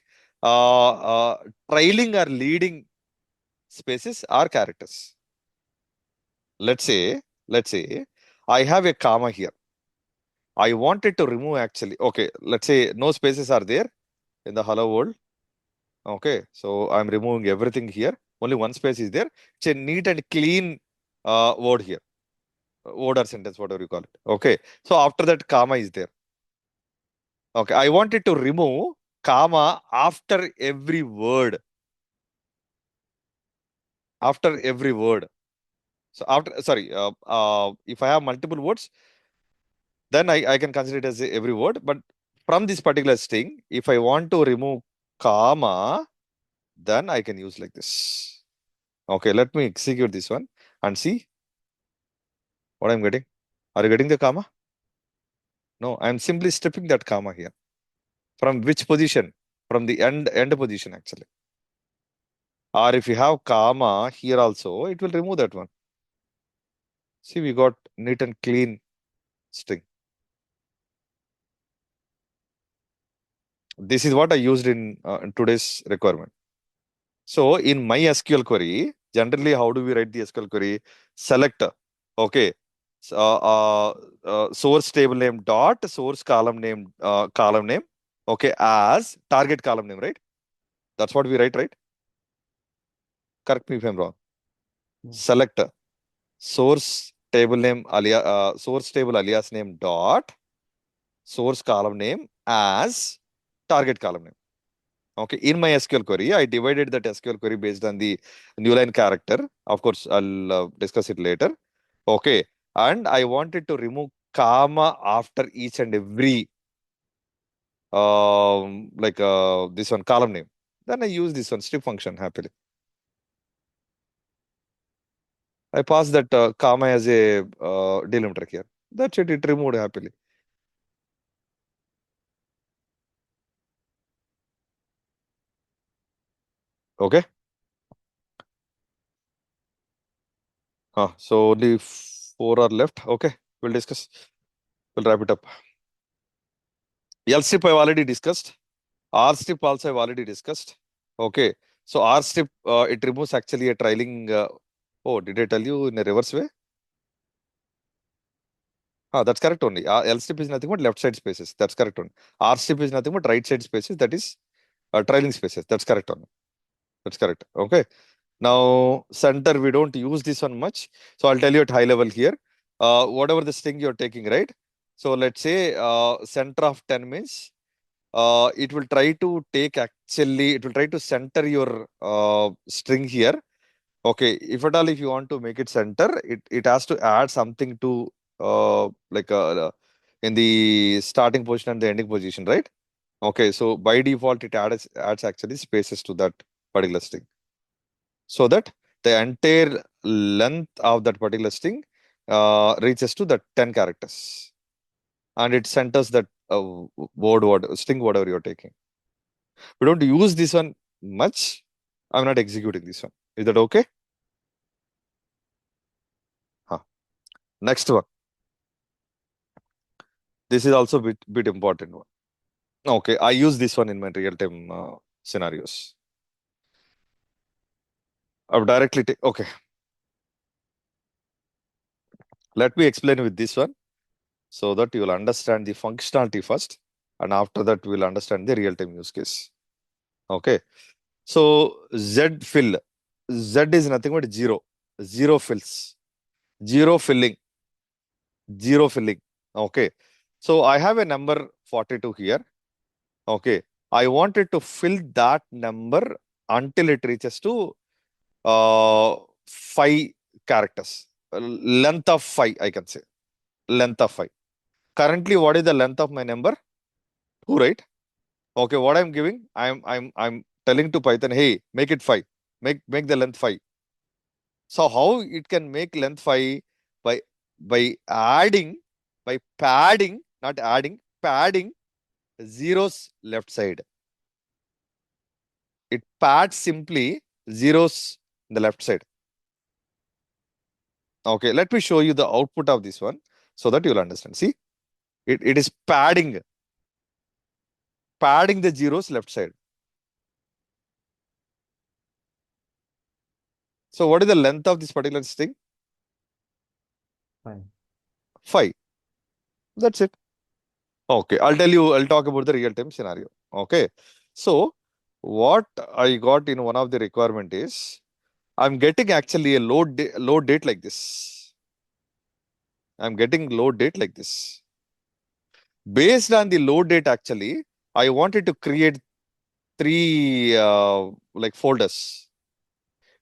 trailing or leading spaces or characters. Let's say I have a comma here. I wanted to remove actually. Okay, let's say no spaces are there in the hello world. Okay, so I'm removing everything here. Only one space is there. It's a neat and clean word here. Word or sentence, whatever you call it. Okay, so after that, comma is there. Okay, I wanted to remove comma after every word. After every word. So after, sorry, if I have multiple words, then I can consider it as every word. But from this particular string, if I want to remove comma, then I can use like this. Okay, let me execute this one and see what I'm getting. Are you getting the comma? No, I'm simply stripping that comma here. From which position? From the end position actually. Or if you have comma here also, it will remove that one. See, we got neat and clean string. This is what I used in today's requirement. So in my SQL query, generally, how do we write the SQL query? Select, okay, source table name dot source column name, okay, as target column name, right? That's what we write, right? Correct me if I'm wrong. Yeah. Select source table name source table alias name dot source column name as target column name. Okay, in my SQL query, I divided that SQL query based on the new line character. Of course, I'll discuss it later. Okay, and I wanted to remove comma after each and every this one column name. Then I use this one strip function happily. I pass that comma as a delimiter here. That's it. It removed happily. Okay. So only 4 are left. Okay, we'll discuss. We'll wrap it up. L strip I've already discussed. R strip also I've already discussed. Okay. So R strip it removes actually a trailing. Oh, did I tell you in a reverse way? That's correct only. L strip is nothing but left side spaces. That's correct only. R strip is nothing but right side spaces. That is trailing spaces. That's correct only. That's correct. Okay. Now center we don't use this one much. So I'll tell you at high level here. Whatever the string you're taking, right? So let's say center of 10 means it will try to take actually it will try to center your string here. Okay, if at all if you want to make it center, it has to add something to like in the starting position and the ending position, right? Okay, so by default it adds actually spaces to that particular string, so that the entire length of that particular string reaches to the 10 characters, and it centers that word string whatever you're taking. We don't use this one much. I'm not executing this one. Is that okay? Huh. Next one. This is also bit important one. Okay, I use this one in my real-time scenarios. I've directly take. Okay, let me explain with this one so that you will understand the functionality first, and after that we will understand the real-time use case. Okay, so Z fill. Z is nothing but zero. Zero fills. Zero filling. Zero filling. Okay, so I have a number 42 here. Okay, I wanted to fill that number until it reaches to 5 characters. Length of 5, I can say. Length of 5. Currently, what is the length of my number? 2, right? Okay, what I'm giving, I'm telling to Python, hey, make it 5. Make the length 5. So how it can make length 5? By adding, by padding, not adding, padding zeros left side. It pads simply zeros in the left side. Okay, let me show you the output of this one so that you'll understand. See, it is padding the zeros left side. So what is the length of this particular string? 5. 5. That's it. Okay, I'll talk about the real-time scenario. Okay. So what I got in one of the requirement is, I'm getting actually a load date like this. I'm getting load date like this. Based on the load date, actually, I wanted to create 3 like folders.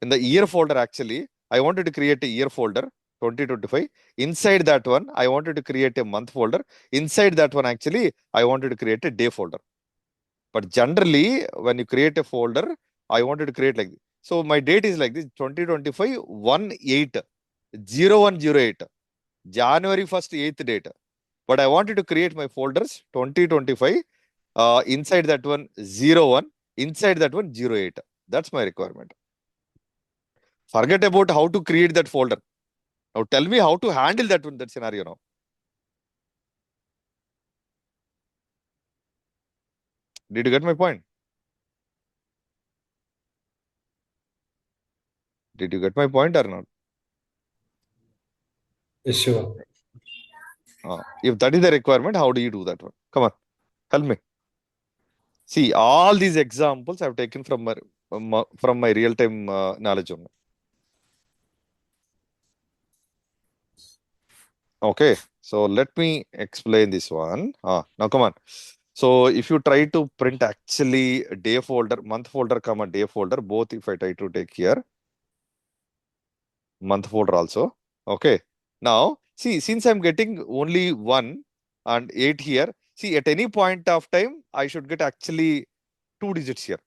In the year folder, actually, I wanted to create a year folder, 2025. Inside that one, I wanted to create a month folder. Inside that one, actually, I wanted to create a day folder. But generally, when you create a folder, I wanted to create like this. So my date is like this, 2025 1/8 0108, January 1st 8th date. But I wanted to create my folders 2025, inside that one 01, inside that one 08. That's my requirement. Forget about how to create that folder. Now tell me how to handle that scenario now. Did you get my point? Did you get my point or not? Yes, sure. If that is the requirement, how do you do that one? Come on, help me. See, all these examples I've taken from my real-time knowledge only. Okay, so let me explain this one. Now come on. So if you try to print actually day folder, month folder, comma day folder, both if I try to take here, month folder also. Okay. Now, see, since I'm getting only 1 and 8 here, see, at any point of time, I should get actually 2 digits here.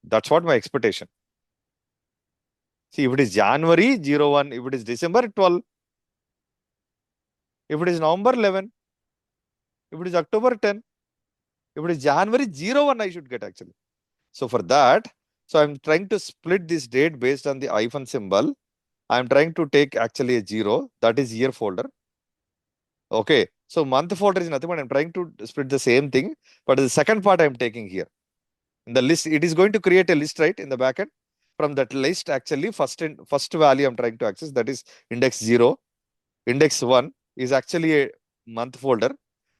That's what my expectation. See, if it is January 01, if it is December 12, if it is November 11, if it is October 10, if it is January 01, I should get actually. So for that, so I'm trying to split this date based on the hyphen symbol. I'm trying to take actually a 0, that is year folder. Okay, so month folder is nothing but I'm trying to split the same thing, but the second part I'm taking here. In the list, it is going to create a list, right, in the backend. From that list, actually, first value I'm trying to access, that is index 0. Index 1 is actually a month folder.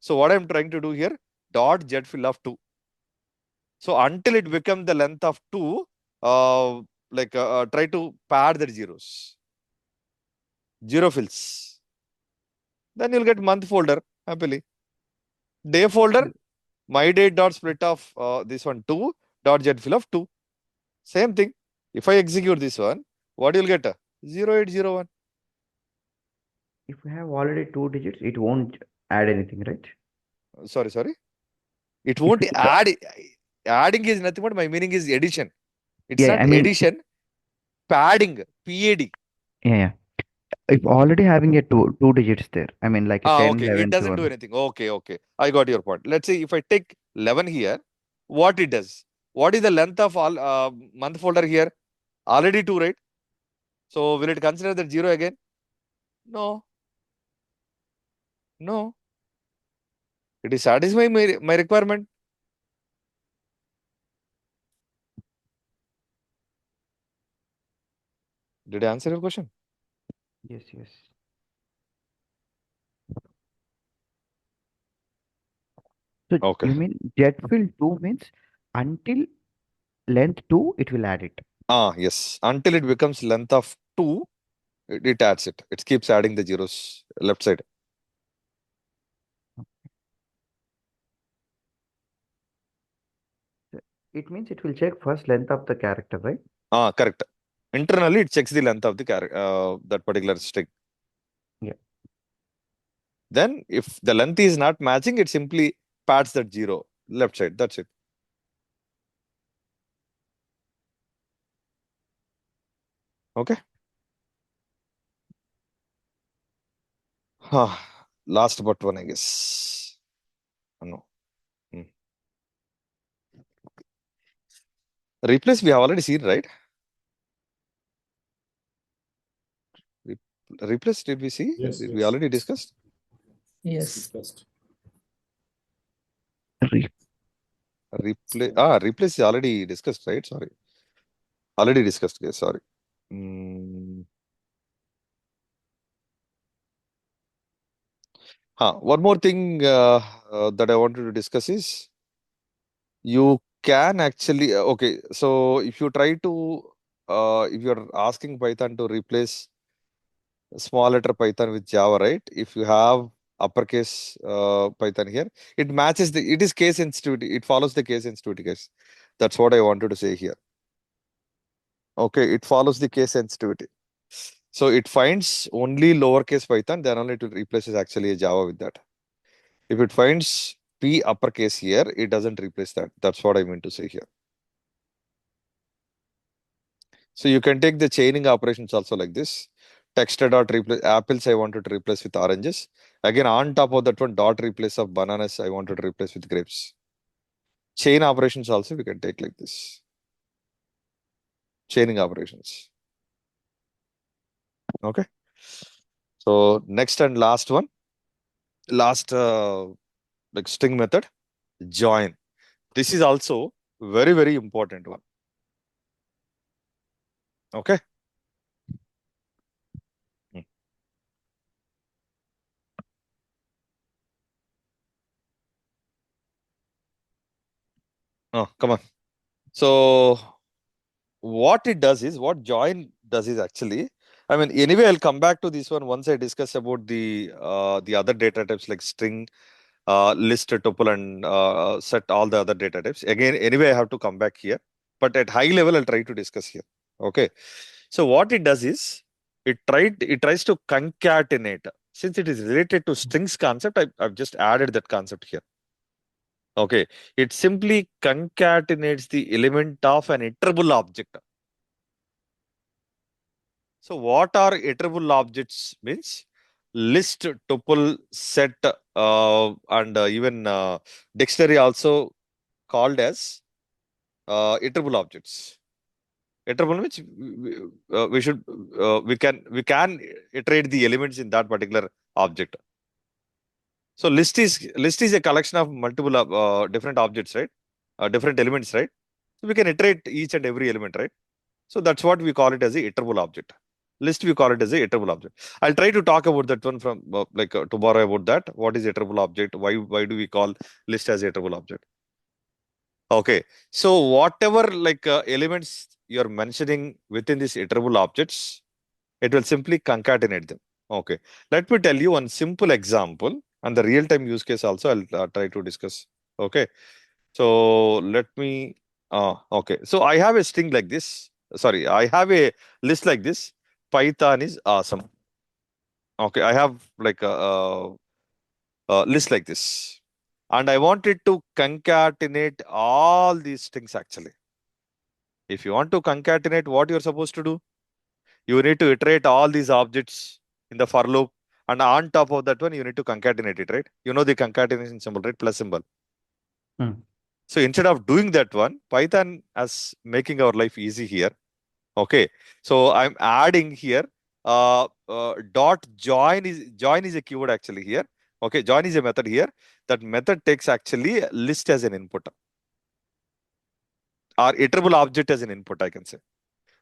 So what I'm trying to do here, dot fill of 2. So until it becomes the length of 2, try to pad the zeros. 0 fills. Then you'll get month folder happily. Day folder, my date dot split of this one 2 dot fill of 2. Same thing. If I execute this one, what you'll get? 0801. If we have already 2 digits, it won't add anything, right? Sorry. It If won't it, add. Adding is nothing but my meaning is addition. It's yeah, not I mean, addition. Padding. PAD. yeah. If already having a two digits there, I mean, like a 10, Okay. It 11, doesn't do 12. anything. Okay. I got your point. Let's say if I take 11 here, what it does? What is the length of all month folder here? Already 2, right? So will it consider that 0 again? No. It is satisfying my requirement. Did I answer your question? Yes. So Okay. you mean jet fill 2 means until length 2, it will add it. Yes. Until it becomes length of 2, it adds it. It keeps adding the zeros left side. It means it will check first length of the character, right? Correct. Internally, it checks the length of the that particular string. Yeah. Then, if the length is not matching, it simply pads that 0 left side. That's it. Okay. Last but one, I guess. No. Replace we have already seen, right? Replace, did we see? Yes, Did yes. we already discussed? Yes. Discussed. Replace is already discussed, right? Sorry. Already discussed. Okay, sorry. One more thing that I wanted to discuss is you can actually, okay, so if you try to, if you're asking Python to replace small letter Python with Java, right? If you have uppercase Python here, it matches it is case sensitivity. It follows the case sensitivity case. That's what I wanted to say here. Okay, it follows the case sensitivity. So it finds only lowercase Python, then only it will replaces actually a Java with that. If it finds P uppercase here, it doesn't replace that. That's what I mean to say here. So you can take the chaining operations also like this. Texture dot replace apples I wanted to replace with oranges. Again, on top of that one, dot replace of bananas I wanted to replace with grapes. Chain operations also we can take like this. Chaining operations. Okay. So next and last one. Last like string method, join. This is also very, very important one. Okay. Oh, come on. So what it does is, what join does is actually, I mean, anyway, I'll come back to this one once I discuss about the other data types like string, list, tuple, and set, all the other data types. Again, anyway, I have to come back here. But at high level, I'll try to discuss here. Okay. So what it does is, it tries to concatenate. Since it is related to strings concept, I've just added that concept here. Okay. It simply concatenates the element of an iterable object. So what are iterable objects means? List, tuple, set, and even dictionary also called as iterable objects. Iterable means we can iterate the elements in that particular object. So list is a collection of multiple different objects, right? Different elements, right? So we can iterate each and every element, right? So that's what we call it as a iterable object. List we call it as a iterable object. I'll try to talk about that one from tomorrow about that. What is iterable object? Why do we call list as iterable object? Okay. So whatever elements you're mentioning within these iterable objects, it will simply concatenate them. Okay. Let me tell you one simple example and the real-time use case also I'll try to discuss. Okay. So let me, okay. So I have a string like this. Sorry, I have a list like this. Python is awesome. Okay. I have like a list like this. And I wanted to concatenate all these strings actually. If you want to concatenate, what you're supposed to do? You need to iterate all these objects in the for loop. And on top of that one, you need to concatenate it, right? You know the concatenation symbol, right? Plus symbol. So instead of doing that one, Python is making our life easy here. Okay. So I'm adding here dot join is a keyword actually here. Okay. Join is a method here. That method takes actually list as an input or iterable object as an input, I can say.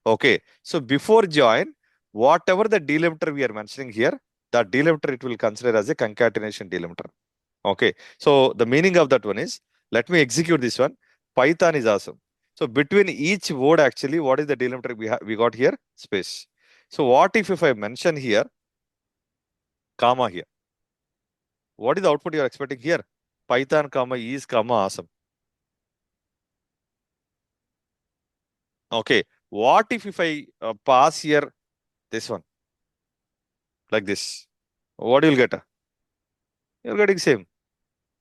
Okay. So before join, whatever the delimiter we are mentioning here, that delimiter it will consider as a concatenation delimiter. Okay. So the meaning of that one is, let me execute this one. Python is awesome. So between each word actually, what is the delimiter we got here? Space. So what if I mention here, comma here? What is the output you are expecting here? Python, comma, is, comma, awesome. Okay. What if I pass here this one like this? What you'll get? You're getting same.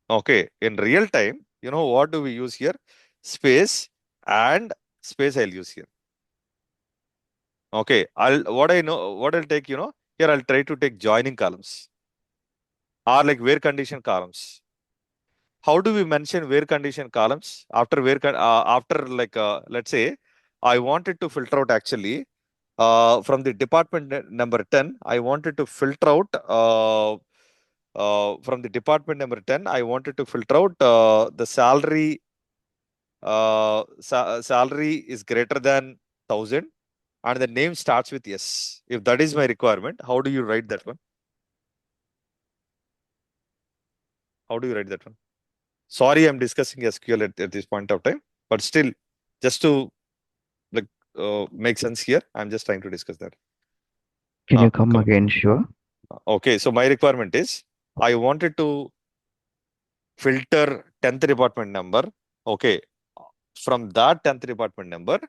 Okay. In real time, what do we use here? Space and space I'll use here. Okay. What I'll take, here I'll try to take joining columns or like where condition columns. How do we mention where condition columns? After like, let's say I wanted to filter out actually from the department number 10, I wanted to filter out from the department number 10, I wanted to filter out the salary. Salary is greater than 1000 and the name starts with yes. If that is my requirement, how do you write that one? How do you write that one? Sorry, I'm discussing SQL at this point of time, but still, just to like make sense here, I'm just trying to discuss that. Can you come Come on. again, Shiva? Okay, so my requirement is I wanted to filter 10th department number. Okay, from that 10th department number,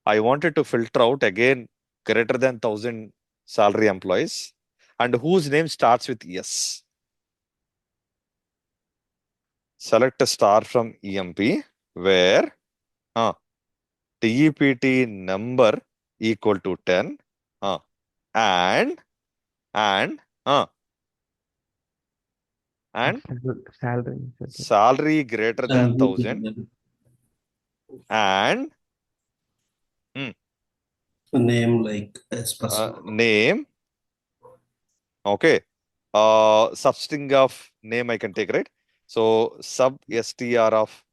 I wanted to filter out again greater than 1000 salary employees and whose name starts with yes. Select a star from EMP where DEPT number equal to 10 and Salary. salary greater than 1000 and name like as person. name. Okay. Substring of name I can take, right? So sub str of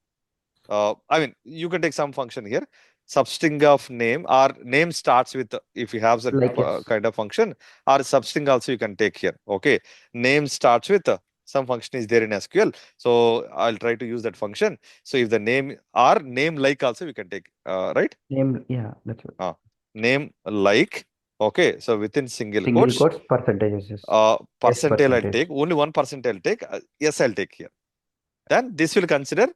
I mean you can take some function here. Substring of name or name starts with if you have that Like yes. kind of function or substring also you can take here. Okay. Name starts with some function is there in SQL. So I'll try to use that function. So if the name or name like also we can take, right? Name, yeah, that's what. Name like. Okay. So within single Single quotes, quotes, percentages. Yes. percentile I'll percentage. take. Only 1% I'll take. Yes, I'll take here. Then this will consider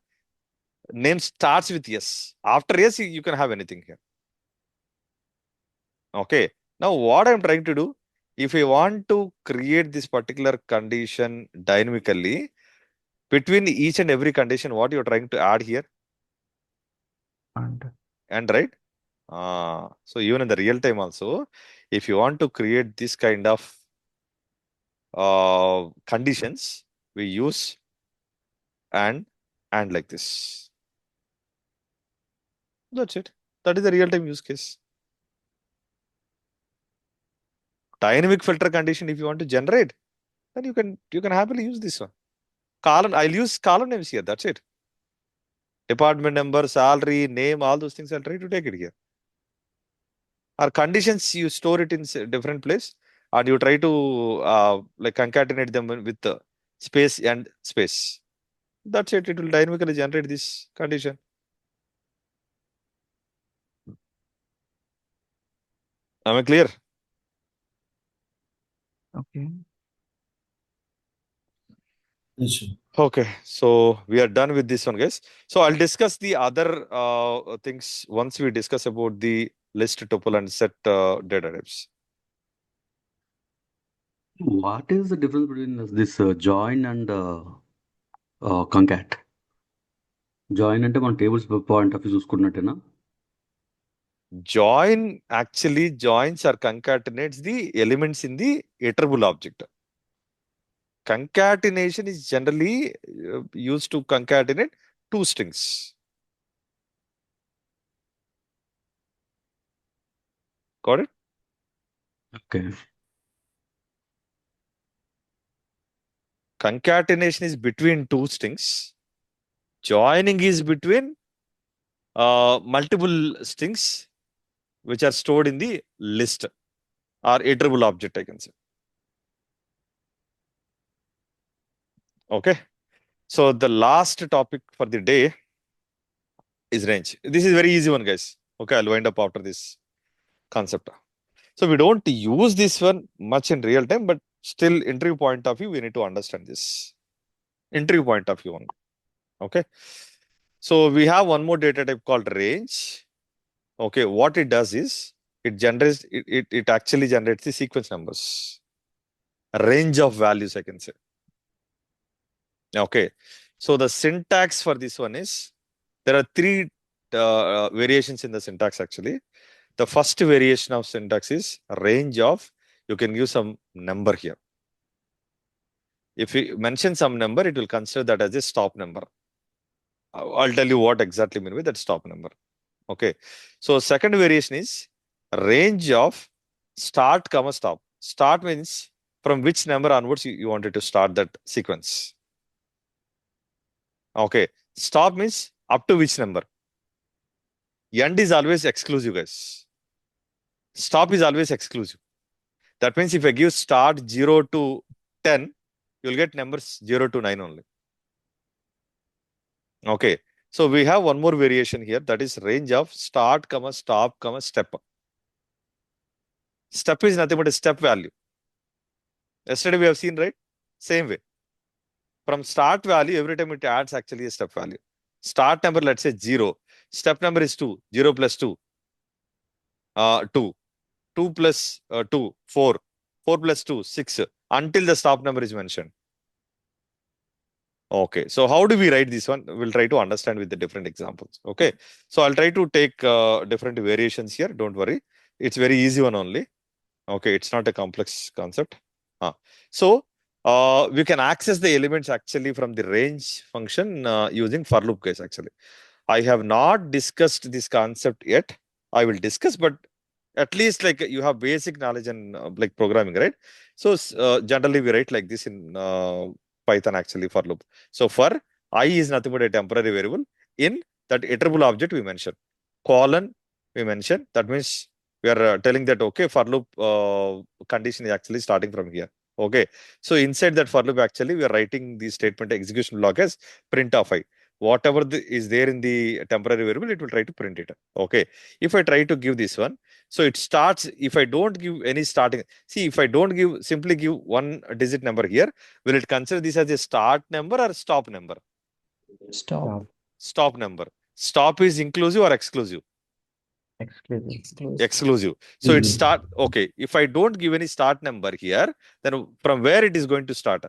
name starts with yes. After yes, you can have anything here. Okay. Now what I'm trying to do, if I want to create this particular condition dynamically, between each and every condition, what you're trying to add here? And right? So even in the real time also, if you want to create this kind of conditions, we use and like this. That's it. That is the real time use case. Dynamic filter condition, if you want to generate, then you can happily use this one. Column, I'll use column names here. That's it. Department number, salary, name, all those things I'll try to take it here. Our conditions, you store it in different place and you try to like concatenate them with the space and space. That's it. It will dynamically generate this condition. Am I clear? Okay. Okay, so we are done with this one, guys. So I'll discuss the other things once we discuss about the list tuple and set data types. What is the difference between this join and concat? Join అంటే మన tables point of view చూసుకున్నట్టేనా? Join actually joins or concatenates the elements in the iterable object. Concatenation is generally used to concatenate two strings. Got it? Okay. Concatenation is between two strings. Joining is between multiple strings which are stored in the list or iterable object, I can say. Okay. So the last topic for the day is range. This is very easy one, guys. Okay, I'll wind up after this concept. So we don't use this one much in real time, but still interview point of view, we need to understand this. Interview point of view only. Okay. So we have one more data type called range. Okay, what it does is it actually generates the sequence numbers, a range of values, I can say. Okay, so the syntax for this one is there are three variations in the syntax actually. The first variation of syntax is range of, you can give some number here. If you mention some number, it will consider that as a stop number. I'll tell you what exactly mean with that stop number. Okay. So second variation is range of start comma stop. Start means from which number onwards you wanted to start that sequence. Okay. Stop means up to which number. End is always exclusive, guys. Stop is always exclusive. That means if I give start 0 to 10, you'll get numbers 0 to 9 only. Okay. So we have one more variation here, that is range of start comma stop comma step. Step is nothing but a step value. Yesterday we have seen, right? Same way. From start value, every time it adds actually a step value. Start number, let's say 0. Step number is 2. 0 plus 2. 2. 2 plus 2. 4. 4 plus 2. 6. Until the stop number is mentioned. Okay. So how do we write this one? We'll try to understand with the different examples. Okay. So I'll try to take different variations here. Don't worry. It's very easy one only. Okay. It's not a complex concept. So we can access the elements actually from the range function using for loop case actually. I have not discussed this concept yet. I will discuss, but at least like you have basic knowledge in like programming, right? So generally we write like this in Python actually for loop. So for I is nothing but a temporary variable. In that iterable object we mentioned colon we mentioned. That means we are telling that okay, for loop condition is actually starting from here. Okay, so inside that for loop actually we are writing the statement execution block as print of I. Whatever is there in the temporary variable, it will try to print it. Okay, if I try to give this one, so it starts. If I don't give any starting, see if I don't give simply give one digit number here, will it consider this as a start number or stop number? Stop. Stop number. Stop is inclusive or exclusive? Exclusive. Exclusive. So it start, okay. If I don't give any start number here, then from where it is going to start?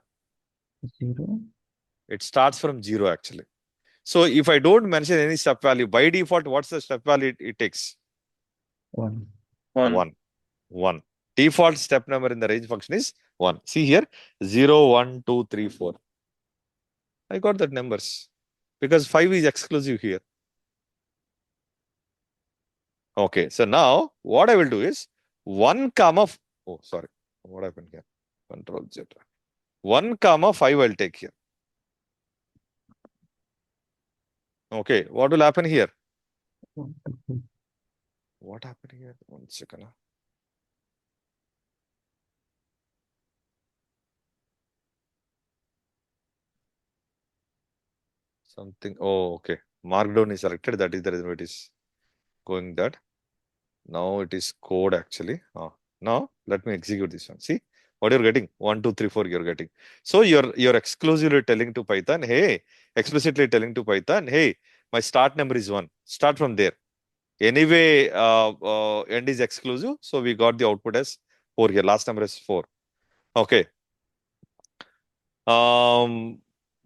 0. It starts from 0 actually. So if I don't mention any step value, by default, what's the step value it takes? 1. 1. 1. Default step number in the range function is 1. See here, 0, 1, 2, 3, 4. I got that numbers because 5 is exclusive here. Okay, so now what I will do is 1 comma, oh sorry, what happened here? Control Z. 1 comma 5 I'll take here. Okay, what will happen here? What happened here? 1 second. Something, oh, okay. Markdown is selected. That is the reason it is going that. Now it is code actually. Now let me execute this one. See what you're getting? 1, 2, 3, 4 you're getting. So you're exclusively telling to Python, hey, explicitly telling to Python, hey, my start number is 1. Start from there. Anyway, end is exclusive. So we got the output as 4 here. Last number is 4. Okay.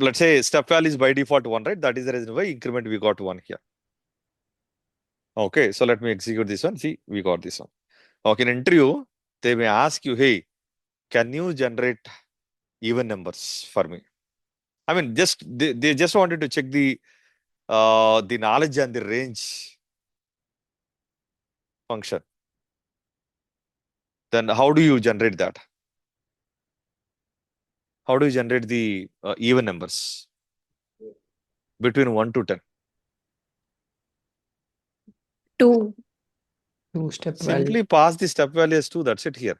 Let's say step value is by default 1, right? That is the reason why increment we got 1 here. Okay, so let me execute this one. See, we got this one. Okay, in interview, they may ask you, hey, can you generate even numbers for me? I mean, they just wanted to check the knowledge and the range function. Then how do you generate that? How do you generate the even numbers between 1 to 10? 2. 2 step value. Simply pass the step value as 2. That's it here.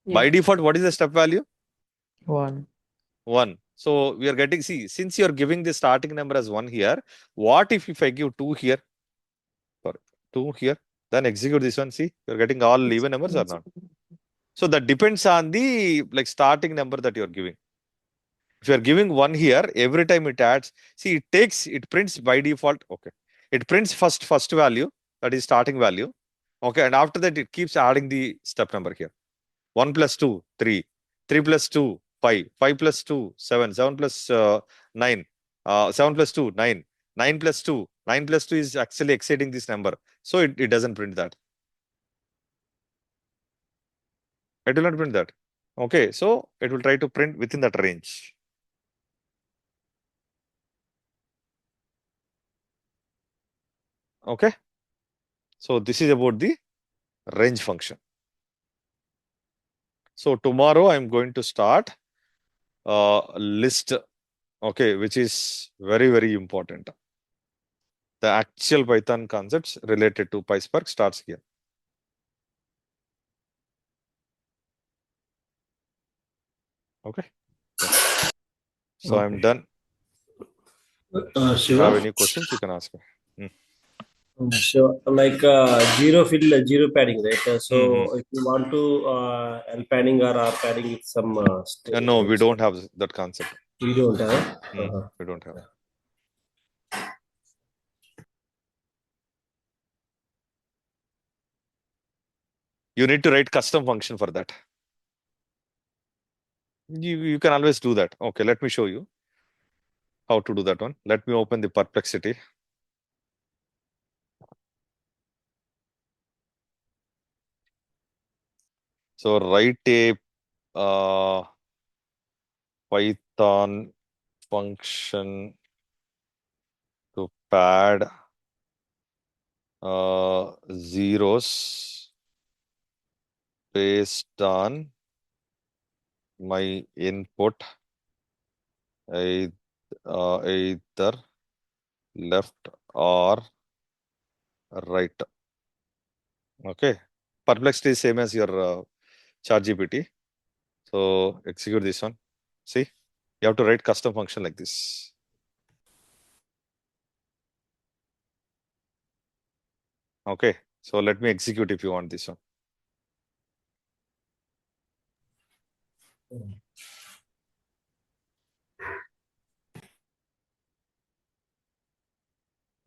By Yeah. default, what is the step value? 1. 1. So we are getting, see, since you're giving the starting number as 1 here, what if I give 2 here? Sorry, 2 here, then execute this one. See, you're getting all even numbers or not? So that depends on the like starting number that you're giving. If you're giving 1 here, every time it adds, see, it prints by default. Okay. It prints first value, that is starting value. Okay, and after that, it keeps adding the step number here. 1 plus 2, 3. 3 plus 2, 5. 5 plus 2, 7. 7 plus 9. 7 plus 2, 9. 9 plus 2. 9 plus 2 is actually exceeding this number. So it doesn't print that. It will not print that. Okay, so it will try to print within that range. Okay, so this is about the range function. So tomorrow I'm going to start list, okay, which is very, very important. The actual Python concepts related to PySpark starts here. Okay. Yeah. So I'm Okay. done. If you have Shiva? any questions, you can ask me. Sure. Like zero fill, zero padding, right? So Mhm. if you want to L padding or R padding with some No, we don't have that concept. we don't have. We don't have. You need to write custom function for that. You can always do that. Okay, let me show you how to do that one. Let me open the Perplexity. So write a Python function to pad zeros based on my input either left or right. Okay. Perplexity is same as your ChatGPT. So execute this one. See, you have to write custom function like this. Okay. So let me execute if you want this one.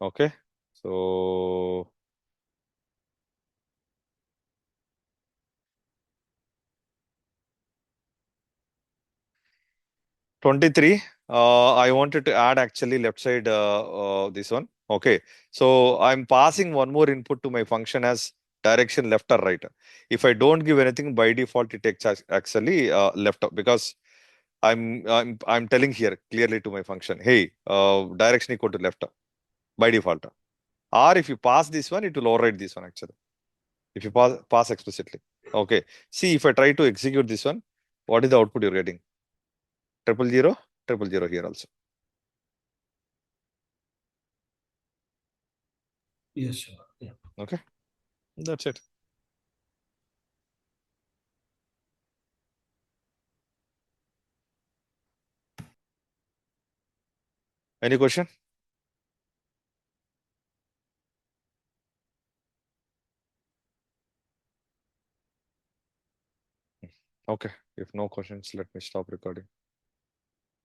Okay. So 23. I wanted to add actually left side this one. Okay. So I'm passing one more input to my function as direction left or right. If I don't give anything by default, it takes actually left because I'm telling here clearly to my function, hey, direction equal to left by default. Or if you pass this one, it will override this one actually. If you pass explicitly. Okay. See, if I try to execute this one, what is the output you're getting? 000, 000 here also. Yes, sure. Yeah. Okay. That's it. Any question? Okay. If no questions, let me stop recording.